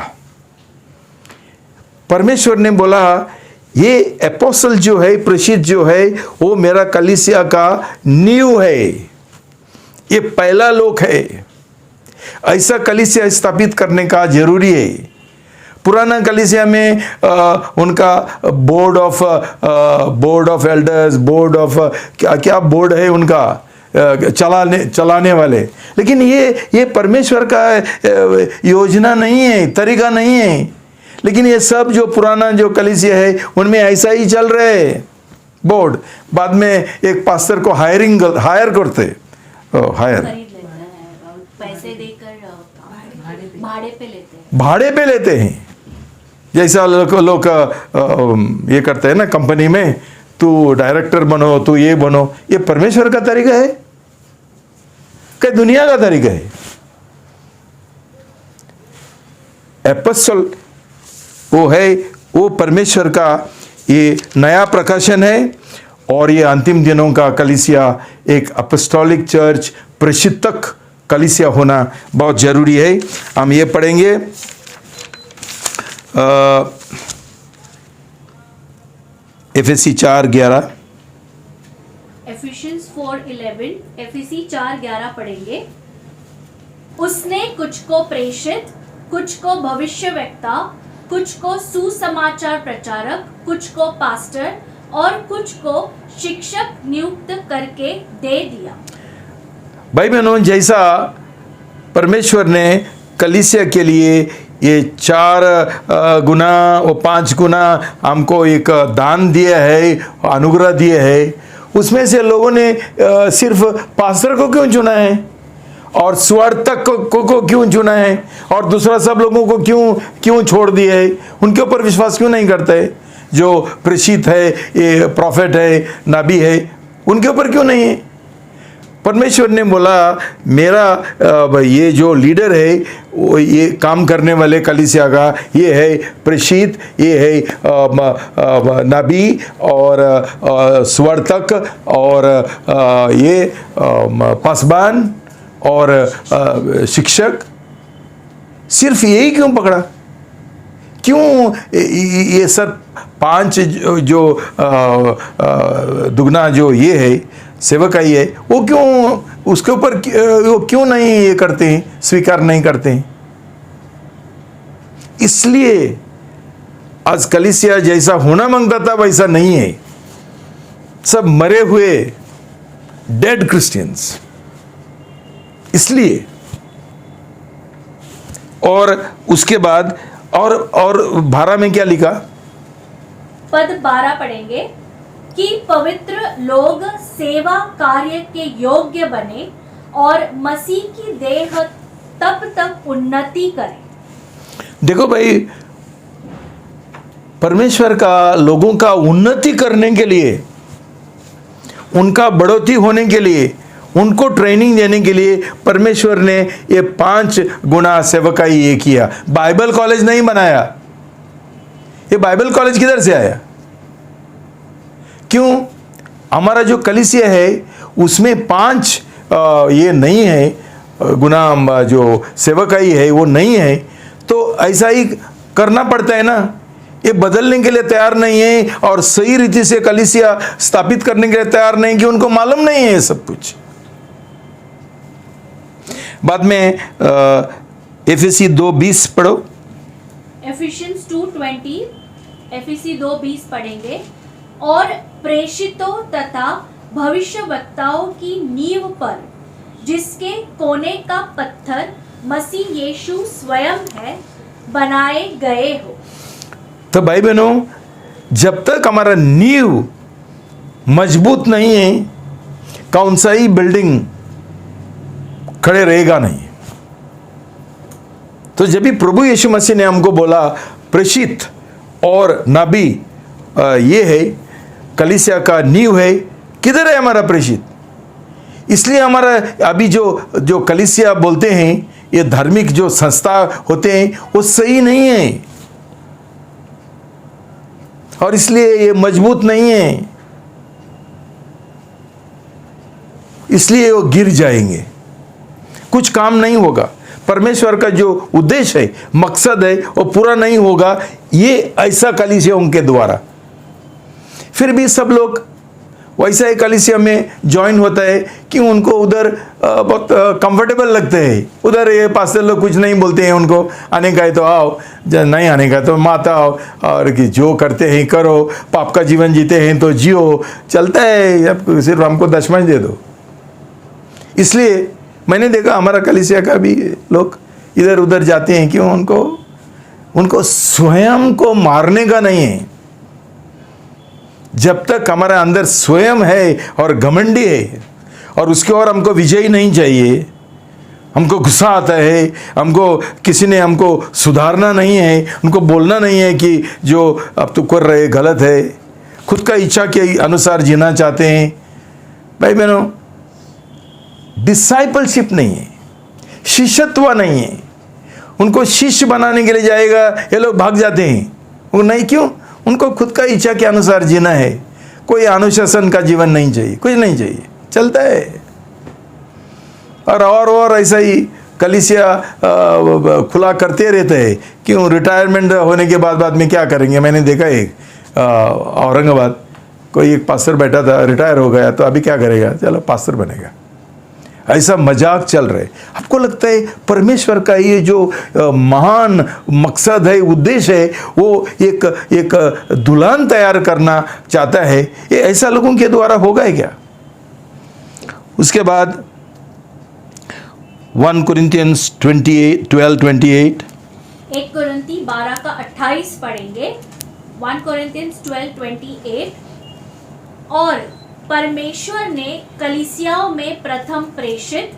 परमेश्वर ने बोला ये एपोस्टल जो है, प्रशिक्षक जो है, वो मेरा कलीसिया का नींव है, ये पहला लोक है। ऐसा कलीसिया स्थापित करने का जरूरी है। पुराना कलीसिया में उनका board of elders, board of क्या बोर्ड है उनका, चलाने वाले। लेकिन ये परमेश्वर का योजना नहीं है, तरीका नहीं है। लेकिन ये सब जो पुराना जो कलीसिया है उनमें ऐसा ही चल रहे है बोर्ड। बाद में एक पास्टर को हायर करते, पैसे देकर भाड़े पे लेते हैं। जैसा लोग ये करते हैं ना कंपनी में, तू डायरेक्टर बनो, तू ये बनो। ये परमेश्वर का तरीका है क्या दुनिया का तरीका है? एपोस्टल वो परमेश्वर का ये नया प्रकाशन है। और ये अंतिम दिनों का कलीसिया एक अपोस्टोलिक चर्च, प्रशिक्षक कलीसिया होना बहुत जरूरी है। हम ये पढ़ेंगे एफएससी 4:11, एफिशियंस 4:11, एफएससी 4:11 पढ़ेंगे। उसने कुछ को प्रेषित, कुछ को भविष्यवक्ता, कुछ को सुसमाचार प्रचारक, कुछ को पास्टर और कुछ को शिक्षक नियुक्त करके दे दिया। भाई बहनों, जैसा परमेश्वर ने कलीसिया के लिए ये 4 गुना और 5 गुना हमको एक दान दिया है, अनुग्रह दिए है, उसमें से लोगों ने सिर्फ पास्टर को क्यों चुना है और स्वर्तक को क्यों चुना है और दूसरा सब लोगों को क्यों छोड़ दिया है? उनके ऊपर विश्वास क्यों नहीं करते? जो प्रेषित है, ये प्रॉफिट है, नबी है, उनके ऊपर क्यों नहीं है? परमेश्वर ने बोला मेरा ये जो लीडर है, वो ये काम करने वाले कलीसिया का, ये है प्रेषित, ये है नबी और स्वर्तक और ये पासबान और शिक्षक। सिर्फ यही क्यों पकड़ा? क्यों ये सब 5 जो दुगना जो ये है सेवकाई है, वो क्यों उसके ऊपर वो क्यों नहीं ये करते हैं, स्वीकार नहीं करते हैं? इसलिए आज कलीसिया जैसा होना मांगता था वैसा नहीं है। सब मरे हुए डेड क्रिश्चियंस। इसलिए और उसके बाद और 12 में क्या लिखा? पद 12 पढ़ेंगे कि पवित्र लोग सेवा कार्य के योग्य बने और मसीह की देह तब तक उन्नति करे। देखो भाई, परमेश्वर का लोगों का उन्नति करने के लिए, उनका बढ़ोतरी होने के लिए, उनको ट्रेनिंग देने के लिए परमेश्वर ने ये 5 गुना सेवकाई ये किया। बाइबल कॉलेज नहीं बनाया। ये बाइबल कॉलेज किधर से आया? क्यों? हमारा जो कलीसिया है उसमें 5 ये नहीं है गुना, जो सेवकाई है वो नहीं है, तो ऐसा ही करना पड़ता है ना। ये बदलने के लिए तैयार नहीं है और सही रीति से कलीसिया स्थापित करने के लिए तैयार नहीं, कि उनको मालूम नहीं है ये सब कुछ। बाद में एफएसी 2:20 पढ़ो। एफिशियंस 2:20, एफएसी 2:20 पढ़ेंगे। और प्रेषितों तथा भविष्यवक्ताओं की नींव पर, जिसके कोने का पत्थर मसीह यीशु स्वयं है, बनाए गए हो। तो भाई बहनों, जब तक हमारा नींव मजबूत नहीं है, कौन सा ही बिल्डिंग खड़े रहेगा नहीं। तो जब भी प्रभु यीशु मसीह ने हमको बोला प्रेषित और नबी ये है कलीसिया का नींव है, किधर है हमारा प्रेषित? इसलिए हमारा अभी जो कलीसिया बोलते हैं, ये धार्मिक जो संस्था होते हैं, वो सही नहीं है और इसलिए ये मजबूत नहीं है, इसलिए वो गिर जाएंगे, कुछ काम नहीं होगा। परमेश्वर का जो उद्देश्य है, मकसद है, वो पूरा नहीं होगा ये ऐसा कलीसिया उनके द्वारा। फिर भी सब लोग वैसा ही कलीसिया में ज्वाइन होता है कि उनको उधर बहुत कंफर्टेबल लगते हैं। उधर ये पास्टर लोग कुछ नहीं बोलते हैं, उनको आने का है तो आओ, नहीं आने का तो मत आओ, और कि जो करते हैं करो, पाप का जीवन जीते हैं तो जियो, चलता है, अब सिर्फ हमको दशमांश दे दो। इसलिए मैंने देखा हमारा कलीसिया का भी लोग इधर उधर जाते हैं। क्यों? उनको स्वयं को मारने का नहीं है। जब तक हमारा अंदर स्वयं है और घमंडी है और उसके और हमको विजय नहीं चाहिए, हमको गुस्सा आता है, हमको किसी ने हमको सुधारना नहीं है, उनको बोलना नहीं है कि जो अब तो कर रहे गलत है, खुद का इच्छा के अनुसार जीना चाहते हैं। भाई बहनों, डिसाइपलशिप नहीं है, शिष्यत्व नहीं है। उनको शिष्य बनाने के लिए जाएगा, ये लोग भाग जाते हैं। वो नहीं, क्यों? उनको खुद का इच्छा के अनुसार जीना है। कोई अनुशासन का जीवन नहीं चाहिए, कुछ नहीं चाहिए, चलता है। और ऐसा ही कलीसिया खुला करते रहते हैं। क्यों? रिटायरमेंट होने के बाद में क्या करेंगे? मैंने देखा एक औरंगाबाद कोई एक पास्टर बैठा था, रिटायर हो गया, तो अभी क्या करेगा? चलो पास्टर बनेगा। ऐसा मजाक चल रहा है। आपको लगता है परमेश्वर का ये जो महान मकसद है, उद्देश्य है, वो एक दुल्हन तैयार करना चाहता है, ये ऐसा लोगों के द्वारा होगा क्या? उसके बाद 1 Corinthians 12:28, 1 कुरिन्ती 12 का 28 पढ़ेंगे। 1 Corinthians 12:28। और परमेश्वर ने कलीसियाओं में प्रथम प्रेषित,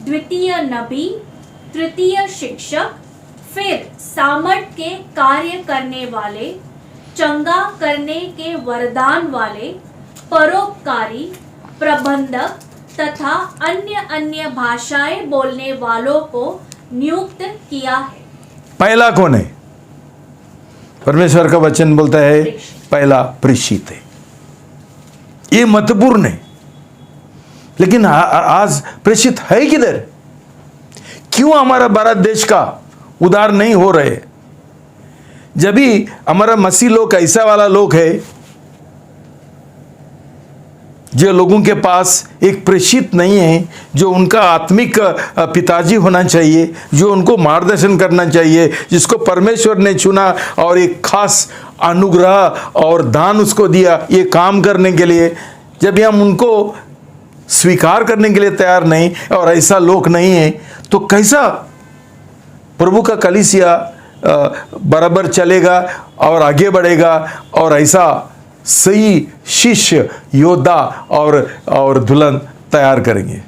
द्वितीय नबी, तृतीय शिक्षक, फिर सामर्थ के कार्य करने वाले, चंगा करने के वरदान वाले, परोपकारी, प्रबंधक तथा अन्य अन्य भाषाएं बोलने वालों को नियुक्त किया है। पहला कौन है? परमेश्वर का वचन बोलता है पहला प्रेषित है। ये महत्वपूर्ण है। लेकिन आज प्रेषित है किधर? क्यों हमारा भारत देश का उद्धार नहीं हो रहे? जब भी हमारा मसीह लोग ऐसा वाला लोग है जो लोगों के पास एक प्रेषित नहीं है, जो उनका आत्मिक पिताजी होना चाहिए, जो उनको मार्गदर्शन करना चाहिए, जिसको परमेश्वर ने चुना और एक खास अनुग्रह और दान उसको दिया ये काम करने के लिए, जब हम उनको स्वीकार करने के लिए तैयार नहीं और ऐसा लोग नहीं है, तो कैसा प्रभु का कलीसिया बराबर चलेगा और आगे बढ़ेगा और ऐसा सही शिष्य, योद्धा और दुल्हन तैयार करेंगे?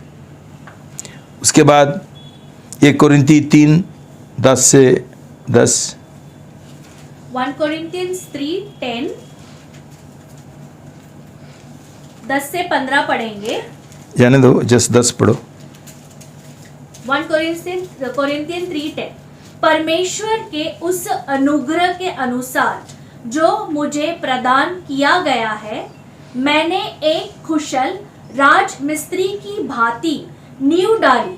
उसके बाद 1 कुरिन्ती 3:10 से 10। 1 Corinthians 3:10, 10 से 15 पढ़ेंगे। जाने दो, जस्ट 10 पढ़ो। 1 Corinthians 3:10। परमेश्वर के उस अनुग्रह के अनुसार जो मुझे प्रदान किया गया है, मैंने एक कुशल राजमिस्त्री की भांति नींव डाली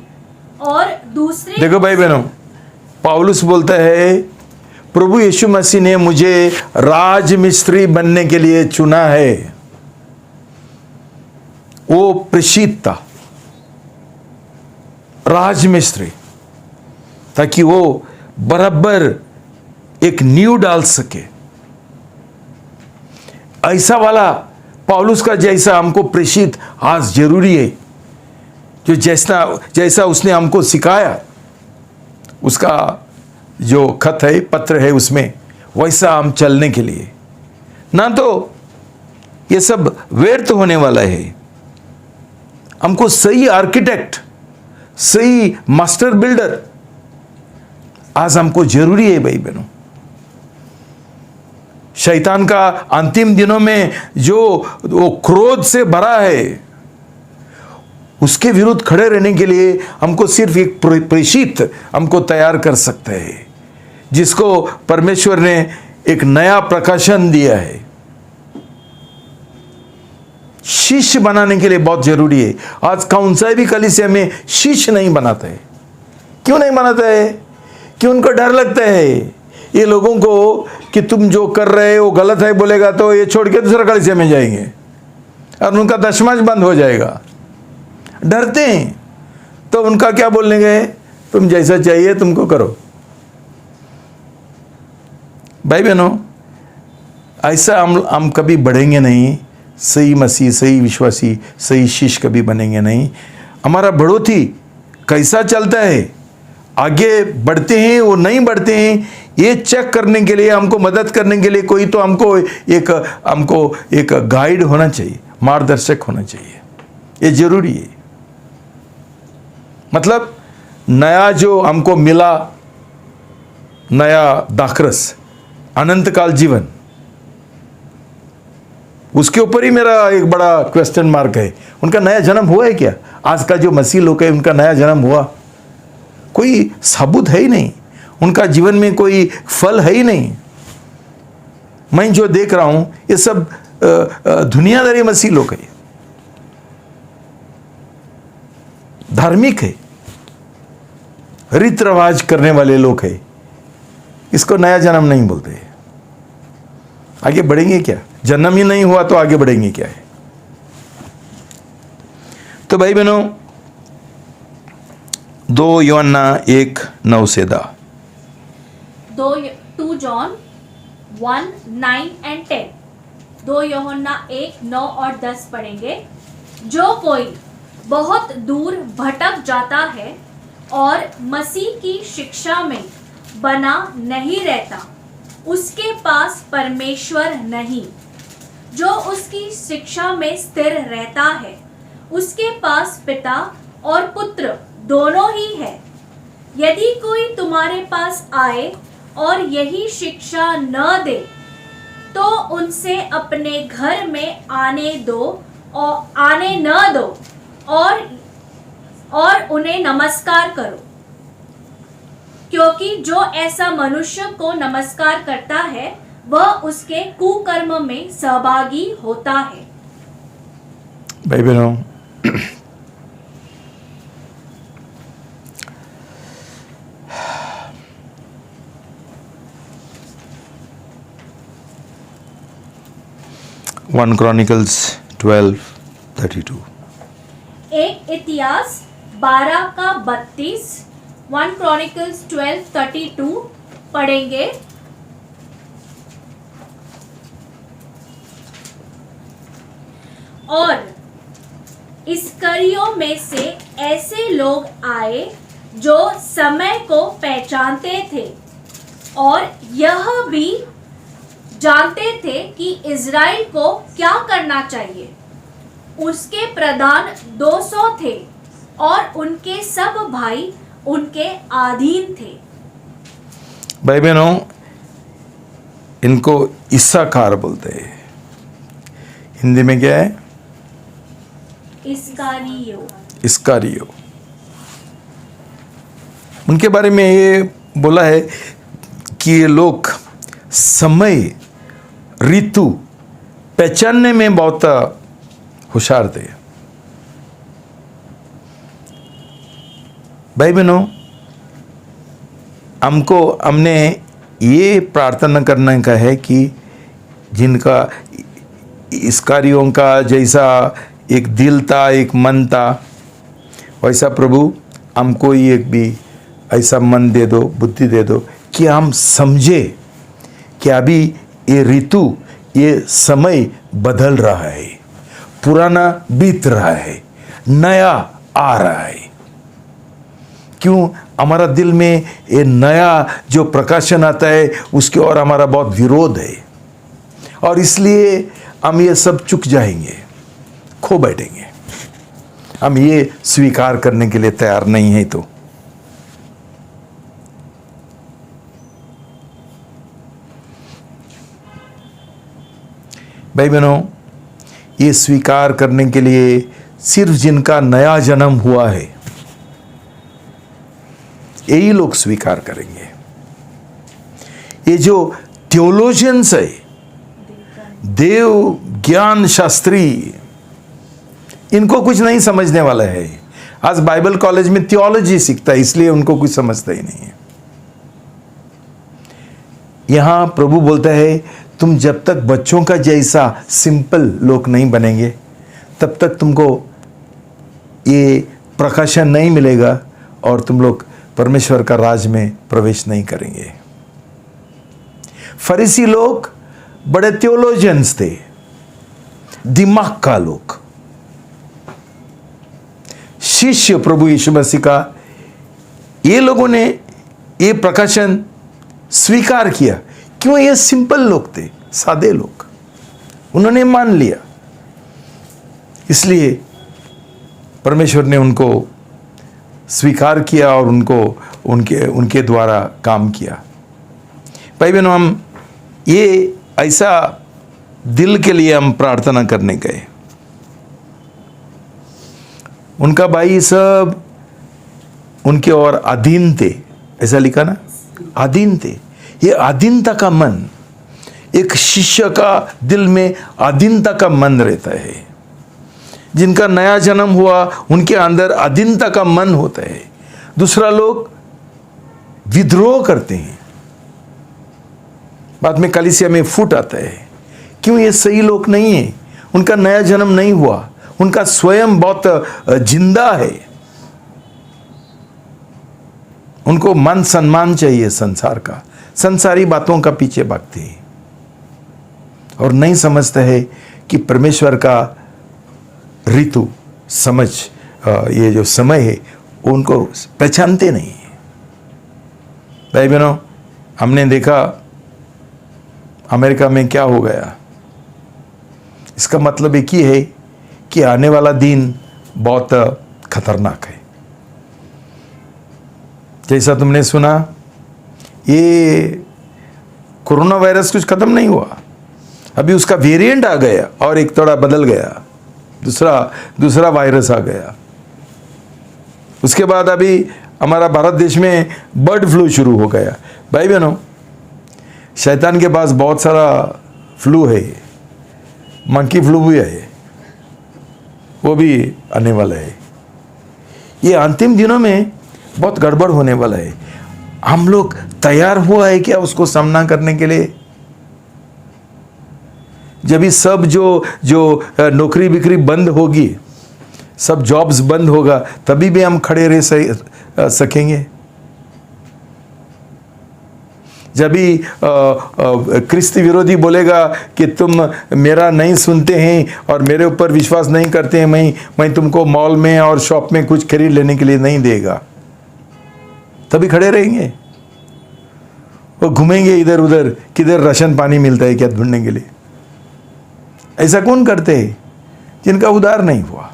और दूसरे। देखो भाई बहनों, पौलुस बोलता है प्रभु यीशु मसीह ने मुझे राजमिस्त्री बनने के लिए चुना है। वो प्रेषित था, राजमिस्त्री, ताकि वो बराबर एक नींव डाल सके। ऐसा वाला पौलुस का जैसा हमको प्रेषित आज जरूरी है, जो जैसा उसने हमको सिखाया, उसका जो खत है, पत्र है, उसमें वैसा हम चलने के लिए, ना तो ये सब व्यर्थ होने वाला है। हमको सही आर्किटेक्ट, सही मास्टर बिल्डर आज हमको जरूरी है भाई बहनों। शैतान का अंतिम दिनों में जो वो क्रोध से भरा है, उसके विरुद्ध खड़े रहने के लिए हमको सिर्फ एक प्रेषित हमको तैयार कर सकता है, जिसको परमेश्वर ने एक नया प्रकाशन दिया है। शिष्य बनाने के लिए बहुत जरूरी है। आज कौन सा भी कलीसिया में शिष्य नहीं बनाता है। क्यों नहीं बनाता है? कि उनको डर लगता है ये लोगों को कि तुम जो कर रहे हो गलत है बोलेगा तो ये छोड़ के दूसरा कलीसिया में जाएंगे और उनका दशमांश बंद हो जाएगा। डरते हैं, तो उनका क्या बोलने गए, तुम जैसा चाहिए तुमको करो। भाई बहनों, ऐसा हम कभी बढ़ेंगे नहीं। सही मसीह, सही विश्वासी, सही शिष्य कभी बनेंगे नहीं। हमारा बढ़ोतरी कैसा चलता है, आगे बढ़ते हैं वो नहीं बढ़ते हैं, ये चेक करने के लिए, हमको मदद करने के लिए कोई तो हमको एक गाइड होना चाहिए, मार्गदर्शक होना चाहिए। ये जरूरी है। मतलब नया जो हमको मिला, नया दाखरस, अनंत काल जीवन, उसके ऊपर ही मेरा एक बड़ा क्वेश्चन मार्क है। उनका नया जन्म हुआ है क्या? आज का जो मसीह लोग है, उनका नया जन्म हुआ? कोई सबूत है ही नहीं, उनका जीवन में कोई फल है ही नहीं। मैं जो देख रहा हूं ये सब दुनियादारी मसीह लोग है, धार्मिक है, रीत रिवाज करने वाले लोग है। इसको नया जन्म नहीं बोलते। आगे बढ़ेंगे क्या? जन्म ही नहीं हुआ तो आगे बढ़ेंगे क्या है? तो भाई बहनों, 2 यूहन्ना 1:9 से 10। 2 John 1:9 and 10। 2 यूहन्ना 1:9 और 10 पढ़ेंगे। जो कोई बहुत दूर भटक जाता है और मसीह की शिक्षा में बना नहीं रहता, उसके पास परमेश्वर नहीं। जो उसकी शिक्षा में स्थिर रहता है, उसके पास पिता और पुत्र दोनों ही है। यदि कोई तुम्हारे पास आए और यही शिक्षा न दे, तो उनसे अपने घर में आने न दो और उन्हें नमस्कार करो, क्योंकि जो ऐसा मनुष्य को नमस्कार करता है वह उसके कुकर्म में सहभागी होता है। भाई बहनों, वन क्रॉनिकल्स 12:32। एक इतिहास 12:32, 1 क्रॉनिकल्स 12:32 पढ़ेंगे। और इस्करियों में से ऐसे लोग आए जो समय को पहचानते थे और यह भी जानते थे कि इज़राइल को क्या करना चाहिए। उसके प्रधान 200 थे और उनके सब भाई उनके अधीन थे। भाई बहनों, इनको इस्साकार बोलते हैं। हिंदी में क्या है? इस्कारियो। उनके बारे में ये बोला है कि ये लोग समय ऋतु पहचानने में बहुत होशियार थे। भाई बहनों, हमने ये प्रार्थना करने का है कि जिनका इस्कारियों का जैसा एक दिल था, एक मन था, वैसा प्रभु हमको ही एक भी ऐसा मन दे दो, बुद्धि दे दो कि हम समझे कि अभी ये ऋतु, ये समय बदल रहा है, पुराना बीत रहा है, नया आ रहा है। क्यों? हमारा दिल में ये नया जो प्रकाशन आता है उसके और हमारा बहुत विरोध है, और इसलिए हम ये सब चुक जाएंगे, खो बैठेंगे। हम ये स्वीकार करने के लिए तैयार नहीं है। तो भाई बहनों, ये स्वीकार करने के लिए सिर्फ जिनका नया जन्म हुआ है यही लोग स्वीकार करेंगे। ये जो थियोलॉजियंस है, देव ज्ञान शास्त्री, इनको कुछ नहीं समझने वाला है। आज बाइबल कॉलेज में थियोलॉजी सीखता है, इसलिए उनको कुछ समझता ही नहीं है। यहां प्रभु बोलता है, तुम जब तक बच्चों का जैसा सिंपल लोग नहीं बनेंगे तब तक तुमको ये प्रकाशन नहीं मिलेगा और तुम लोग परमेश्वर का राज में प्रवेश नहीं करेंगे। फरीसी लोग बड़े थियोलॉजियंस थे, दिमाग का लोग। शिष्य प्रभु यीशु मसीह का, ये लोगों ने ये प्रकाशन स्वीकार किया। क्यों? ये सिंपल लोग थे, सादे लोग, उन्होंने मान लिया। इसलिए परमेश्वर ने उनको स्वीकार किया और उनके द्वारा काम किया। भाई बहनों, हम ये ऐसा दिल के लिए हम प्रार्थना करने गए। उनका भाई सब उनके और अधीन थे, ऐसा लिखा ना, अधीन थे। ये अधीनता का मन, एक शिष्य का दिल में अधीनता का मन रहता है। जिनका नया जन्म हुआ उनके अंदर अधीनता का मन होता है। दूसरा लोग विद्रोह करते हैं, बाद में कलीसिया में फूट आता है। क्यों? ये सही लोग नहीं है, उनका नया जन्म नहीं हुआ, उनका स्वयं बहुत जिंदा है। उनको मान सम्मान चाहिए संसार का, संसारी बातों का पीछे भागते हैं और नहीं समझते हैं कि परमेश्वर का ऋतु समझ, ये जो समय है उनको पहचानते नहीं है। भाई बहनों, हमने देखा अमेरिका में क्या हो गया। इसका मतलब एक ही है कि आने वाला दिन बहुत खतरनाक है। जैसा तुमने सुना, ये कोरोना वायरस कुछ खत्म नहीं हुआ, अभी उसका वेरिएंट आ गया और एक थोड़ा बदल गया, दूसरा वायरस आ गया। उसके बाद अभी हमारा भारत देश में बर्ड फ्लू शुरू हो गया। भाई बहनों, शैतान के पास बहुत सारा फ्लू है, मंकी फ्लू भी है, वो भी आने वाला है। ये अंतिम दिनों में बहुत गड़बड़ होने वाला है। हम लोग तैयार हुआ है क्या उसको सामना करने के लिए? जब ये सब जो नौकरी बिक्री बंद होगी, सब जॉब्स बंद होगा, तभी भी हम खड़े रह सकेंगे। जब भी क्रिस्ती विरोधी बोलेगा कि तुम मेरा नहीं सुनते हैं और मेरे ऊपर विश्वास नहीं करते हैं, मैं तुमको मॉल में और शॉप में कुछ खरीद लेने के लिए नहीं देगा, तभी खड़े रहेंगे। वो घूमेंगे इधर उधर, किधर राशन पानी मिलता है क्या ढूंढने के लिए। ऐसा कौन करते हैं? जिनका उद्धार नहीं हुआ।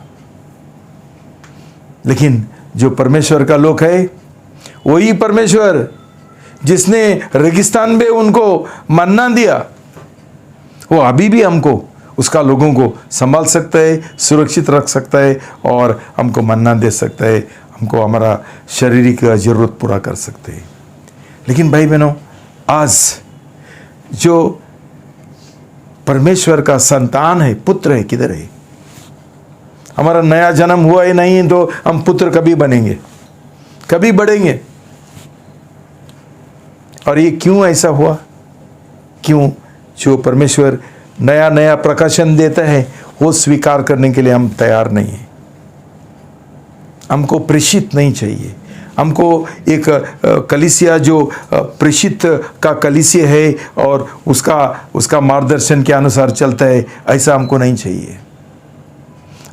लेकिन जो परमेश्वर का लोक है, वही परमेश्वर जिसने रेगिस्तान में उनको मन्ना दिया, वो अभी भी हमको, उसका लोगों को संभाल सकता है, सुरक्षित रख सकता है और हमको मन्ना दे सकता है, हमको हमारा शारीरिक जरूरत पूरा कर सकते हैं। लेकिन भाई बहनों, आज जो परमेश्वर का संतान है, पुत्र है, किधर है? हमारा नया जन्म हुआ ही नहीं तो हम पुत्र कभी बनेंगे, कभी बढ़ेंगे? और ये क्यों ऐसा हुआ? क्यों? जो परमेश्वर नया नया प्रकाशन देता है, वो स्वीकार करने के लिए हम तैयार नहीं हैं। हमको प्रेषित नहीं चाहिए। हमको एक कलीसिया जो प्रेषित का कलीसिया है और उसका मार्गदर्शन के अनुसार चलता है, ऐसा हमको नहीं चाहिए।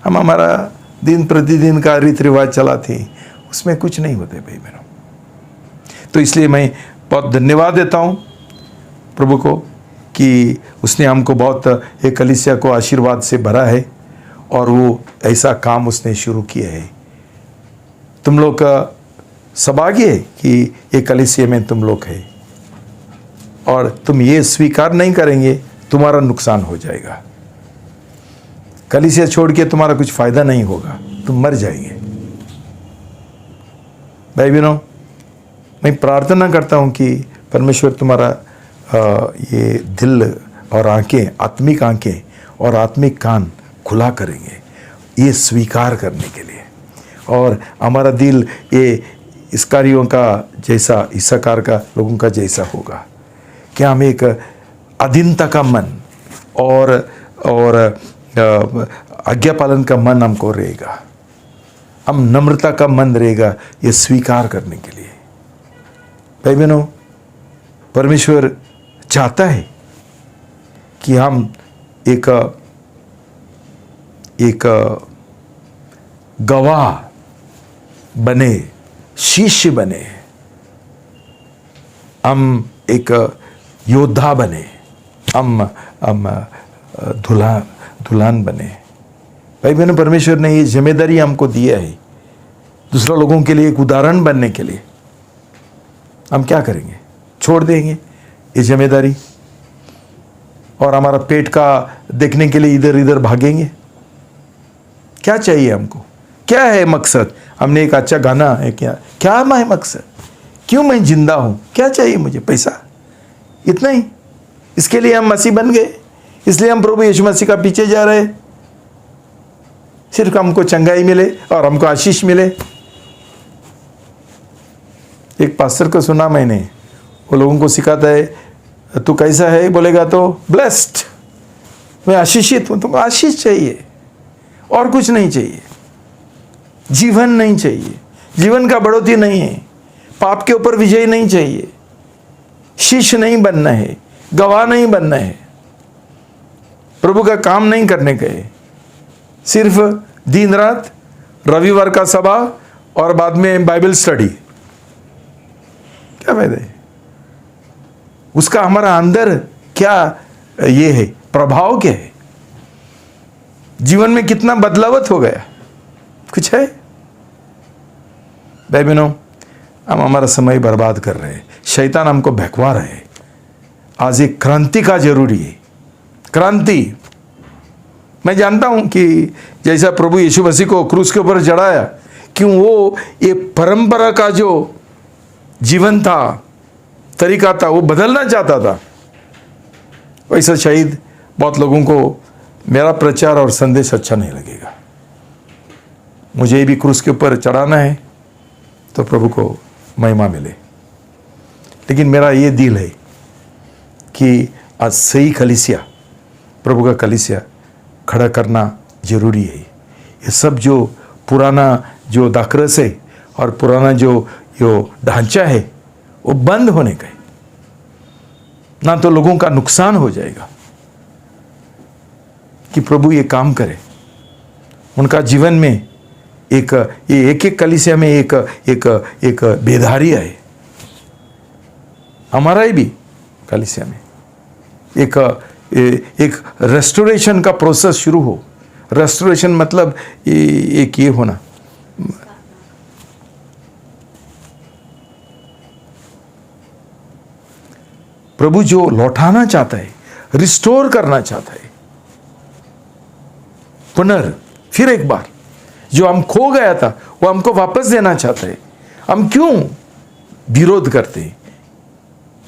हम हमारा दिन प्रतिदिन का रीति रिवाज चलाते हैं, उसमें कुछ नहीं होते भाई बहनों। तो इसलिए मैं बहुत धन्यवाद देता हूँ प्रभु को कि उसने हमको बहुत एक कलीसिया को आशीर्वाद से भरा है और वो ऐसा काम उसने शुरू किया है। तुम लोग का सौभाग्य है कि एक कलीसिया में तुम लोग है, और तुम ये स्वीकार नहीं करेंगे, तुम्हारा नुकसान हो जाएगा। कलीसिया छोड़ के तुम्हारा कुछ फायदा नहीं होगा, तुम मर जाएंगे। भाई बहनों, मैं प्रार्थना करता हूँ कि परमेश्वर तुम्हारा ये दिल और आंखें, आत्मिक आंखें और आत्मिक कान खुला करेंगे ये स्वीकार करने के लिए, और हमारा दिल ये इसकारियों का जैसा, इसाकार का लोगों का जैसा होगा कि हम एक अधीनता का मन और आज्ञा पालन का मन हमको रहेगा, हम नम्रता का मन रहेगा ये स्वीकार करने के लिए। भाई बहनों, परमेश्वर चाहता है कि हम एक गवाह बने, शिष्य बने, हम एक योद्धा बने, हम दुल्हन बने। भाई बहनों, परमेश्वर ने ये जिम्मेदारी हमको दिया है दूसरा लोगों के लिए एक उदाहरण बनने के लिए। हम क्या करेंगे? छोड़ देंगे ये जिम्मेदारी और हमारा पेट का देखने के लिए इधर इधर भागेंगे? क्या चाहिए हमको? क्या है मकसद? हमने एक अच्छा गाना है, क्या है मकसद? क्यों मैं जिंदा हूं? क्या चाहिए मुझे? पैसा? इतना ही? इसके लिए हम मसीह बन गए, इसलिए हम प्रभु यीशु मसीह का पीछे जा रहे, सिर्फ हमको चंगाई मिले और हमको आशीष मिले। एक पास्टर को सुना मैंने, वो लोगों को सिखाता है, तू कैसा है बोलेगा तो ब्लेस्ड, मैं आशीषित हूं। तुमको आशीष चाहिए और कुछ नहीं चाहिए, जीवन नहीं चाहिए, जीवन का बढ़ोतरी नहीं है, पाप के ऊपर विजय नहीं चाहिए, शिष्य नहीं बनना है, गवाह नहीं बनना है, प्रभु का काम नहीं करने का है, सिर्फ दिन रात रविवार का सभा और बाद में बाइबल स्टडी, क्या फायदा है? उसका हमारा अंदर क्या ये है, प्रभाव क्या है, जीवन में कितना बदलावत हो गया, कुछ है? भाई बहनों, हम हमारा समय बर्बाद कर रहे हैं, शैतान हमको बहकवा रहे हैं। आज एक क्रांति का जरूरी है, क्रांति। मैं जानता हूं कि जैसा प्रभु यीशु मसीह को क्रूस के ऊपर चढ़ाया, क्यों वो ये परंपरा का जो जीवन था, तरीका था, वो बदलना चाहता था। वैसा शायद बहुत लोगों को मेरा प्रचार और संदेश अच्छा नहीं लगेगा। मुझे भी क्रूस के ऊपर चढ़ाना है तो प्रभु को महिमा मिले, लेकिन मेरा ये दिल है कि आज सही कलीसिया, प्रभु का कलीसिया खड़ा करना जरूरी है। ये सब जो पुराना जो दाखरस है और पुराना जो ढांचा है वो बंद होने का है, ना तो लोगों का नुकसान हो जाएगा। कि प्रभु ये काम करे, उनका जीवन में एक कलीसिया में एक बेदारी आए, हमारा ही भी कलीसिया में एक रेस्टोरेशन का प्रोसेस शुरू हो। रेस्टोरेशन मतलब एक ये होना, प्रभु जो लौटाना चाहता है, रिस्टोर करना चाहता है, फिर एक बार जो हम खो गया था वो हमको वापस देना चाहता है। हम क्यों विरोध करते हैं?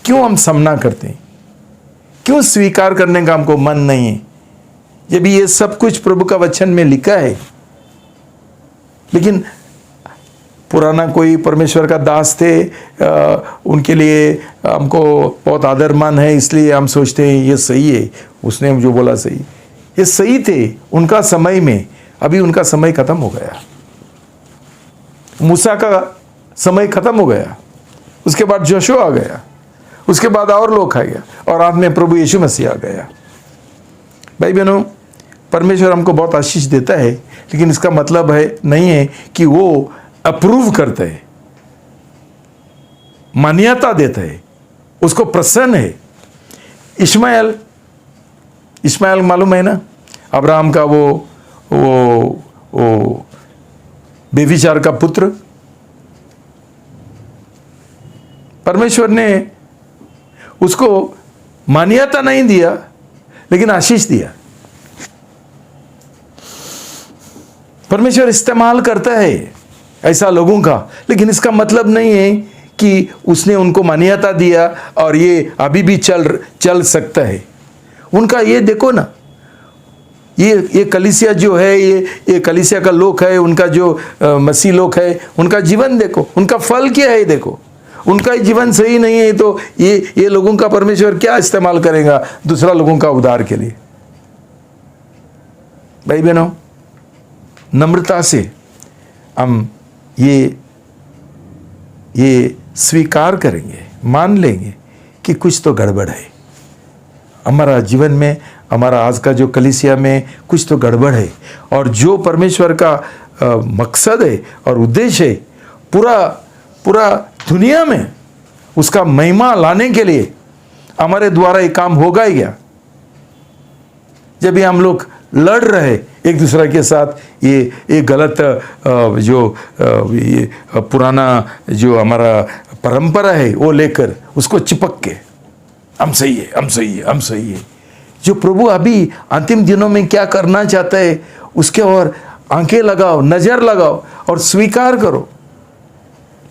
क्यों हम सामना करते हैं? क्यों स्वीकार करने का हमको मन नहीं है? जब ये सब कुछ प्रभु का वचन में लिखा है। लेकिन पुराना कोई परमेश्वर का दास थे, उनके लिए हमको बहुत आदर मान है, इसलिए हम सोचते हैं ये सही है, उसने जो बोला सही, ये सही थे उनका समय में। अभी उनका समय खत्म हो गया। मूसा का समय खत्म हो गया, उसके बाद जोशुआ आ गया, उसके बाद और लोग आ गया, और आज में प्रभु यीशु मसीह आ गया। भाई बहनों, परमेश्वर हमको बहुत आशीष देता है, लेकिन इसका मतलब है नहीं है कि वो अप्रूव करता है, मान्यता देता है, उसको प्रसन्न है। इस्माइल मालूम है ना, अब्राहम का वो बेविचार का पुत्र। परमेश्वर ने उसको मान्यता नहीं दिया, लेकिन आशीष दिया। परमेश्वर इस्तेमाल करता है ऐसा लोगों का, लेकिन इसका मतलब नहीं है कि उसने उनको मान्यता दिया और ये अभी भी चल सकता है। उनका ये देखो ना, ये कलीसिया जो है, ये कलीसिया का लोग है, उनका जो मसीह लोग है, उनका जीवन देखो, उनका फल क्या है देखो। उनका जीवन सही नहीं है तो ये लोगों का परमेश्वर क्या इस्तेमाल करेगा दूसरा लोगों का उद्धार के लिए? भाई बहनों, नम्रता से हम ये स्वीकार करेंगे, मान लेंगे कि कुछ तो गड़बड़ है हमारा जीवन में, हमारा आज का जो कलीसिया में कुछ तो गड़बड़ है। और जो परमेश्वर का मकसद है और उद्देश्य है पूरा दुनिया में उसका महिमा लाने के लिए हमारे द्वारा ये काम होगा ही क्या? जब भी हम लोग लड़ रहे एक दूसरे के साथ, ये गलत ये पुराना जो हमारा परंपरा है वो लेकर उसको चिपक के हम सही है, हम सही है, हम सही है। जो प्रभु अभी अंतिम दिनों में क्या करना चाहता है उसके और आंखें लगाओ, नजर लगाओ और स्वीकार करो।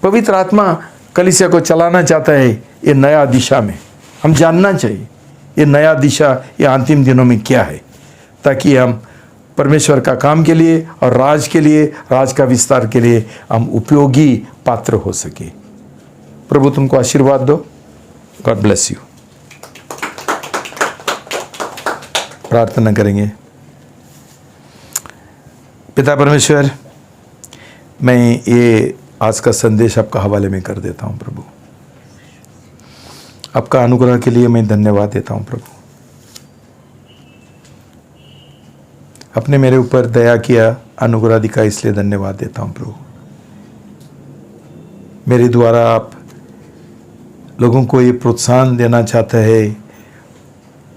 पवित्र आत्मा कलीसिया को चलाना चाहता है ये नया दिशा में। हम जानना चाहिए ये नया दिशा, ये अंतिम दिनों में क्या है, ताकि हम परमेश्वर का काम के लिए और राज के लिए, राज का विस्तार के लिए हम उपयोगी पात्र हो सके। प्रभु तुमको आशीर्वाद दो। God bless you. प्रार्थना करेंगे। पिता परमेश्वर, मैं ये आज का संदेश आपका हवाले में कर देता हूँ प्रभु। आपका अनुग्रह के लिए मैं धन्यवाद देता हूँ प्रभु। आपने मेरे ऊपर दया किया, अनुग्रह दिखा, इसलिए धन्यवाद देता हूँ प्रभु। मेरे द्वारा आप लोगों को ये प्रोत्साहन देना चाहता है,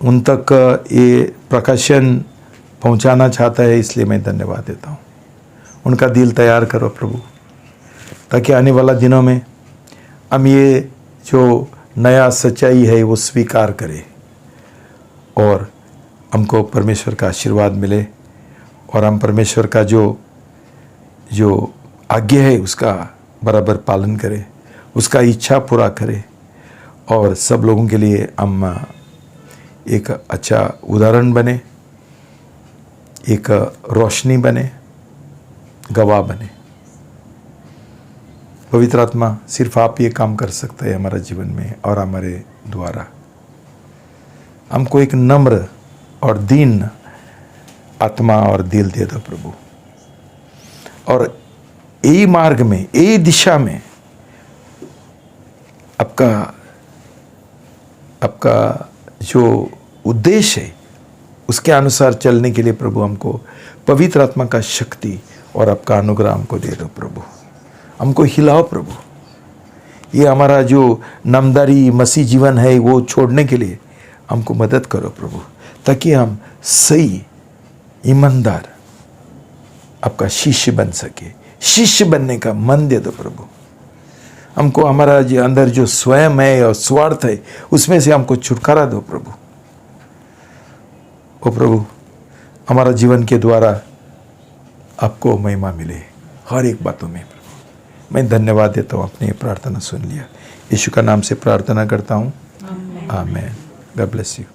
उन तक ये प्रकाशन पहुंचाना चाहता है, इसलिए मैं धन्यवाद देता हूँ। उनका दिल तैयार करो प्रभु, ताकि आने वाला दिनों में हम ये जो नया सच्चाई है वो स्वीकार करें और हमको परमेश्वर का आशीर्वाद मिले और हम परमेश्वर का जो आज्ञा है उसका बराबर पालन करें, उसका इच्छा पूरा करें और सब लोगों के लिए हम एक अच्छा उदाहरण बने, एक रोशनी बने, गवाह बने। पवित्र आत्मा, सिर्फ आप ये काम कर सकते हैं हमारे जीवन में और हमारे द्वारा। हमको एक नम्र और दीन आत्मा और दिल दे दो प्रभु, और यही मार्ग में, यही दिशा में आपका जो उद्देश्य है उसके अनुसार चलने के लिए प्रभु हमको पवित्र आत्मा का शक्ति और आपका अनुग्रह हमको दे दो प्रभु। हमको हिलाओ प्रभु, ये हमारा जो नामदारी मसीह जीवन है वो छोड़ने के लिए हमको मदद करो प्रभु, ताकि हम सही ईमानदार आपका शिष्य बन सके। शिष्य बनने का मन दे दो प्रभु हमको। हमारा जो अंदर जो स्वयं है और स्वार्थ है उसमें से हमको छुटकारा दो प्रभु। ओ प्रभु, हमारा जीवन के द्वारा आपको महिमा मिले हर एक बातों में प्रभु। मैं धन्यवाद देता हूँ, अपनी प्रार्थना सुन लिया। यीशु का नाम से प्रार्थना करता हूँ, आमीन। God bless you.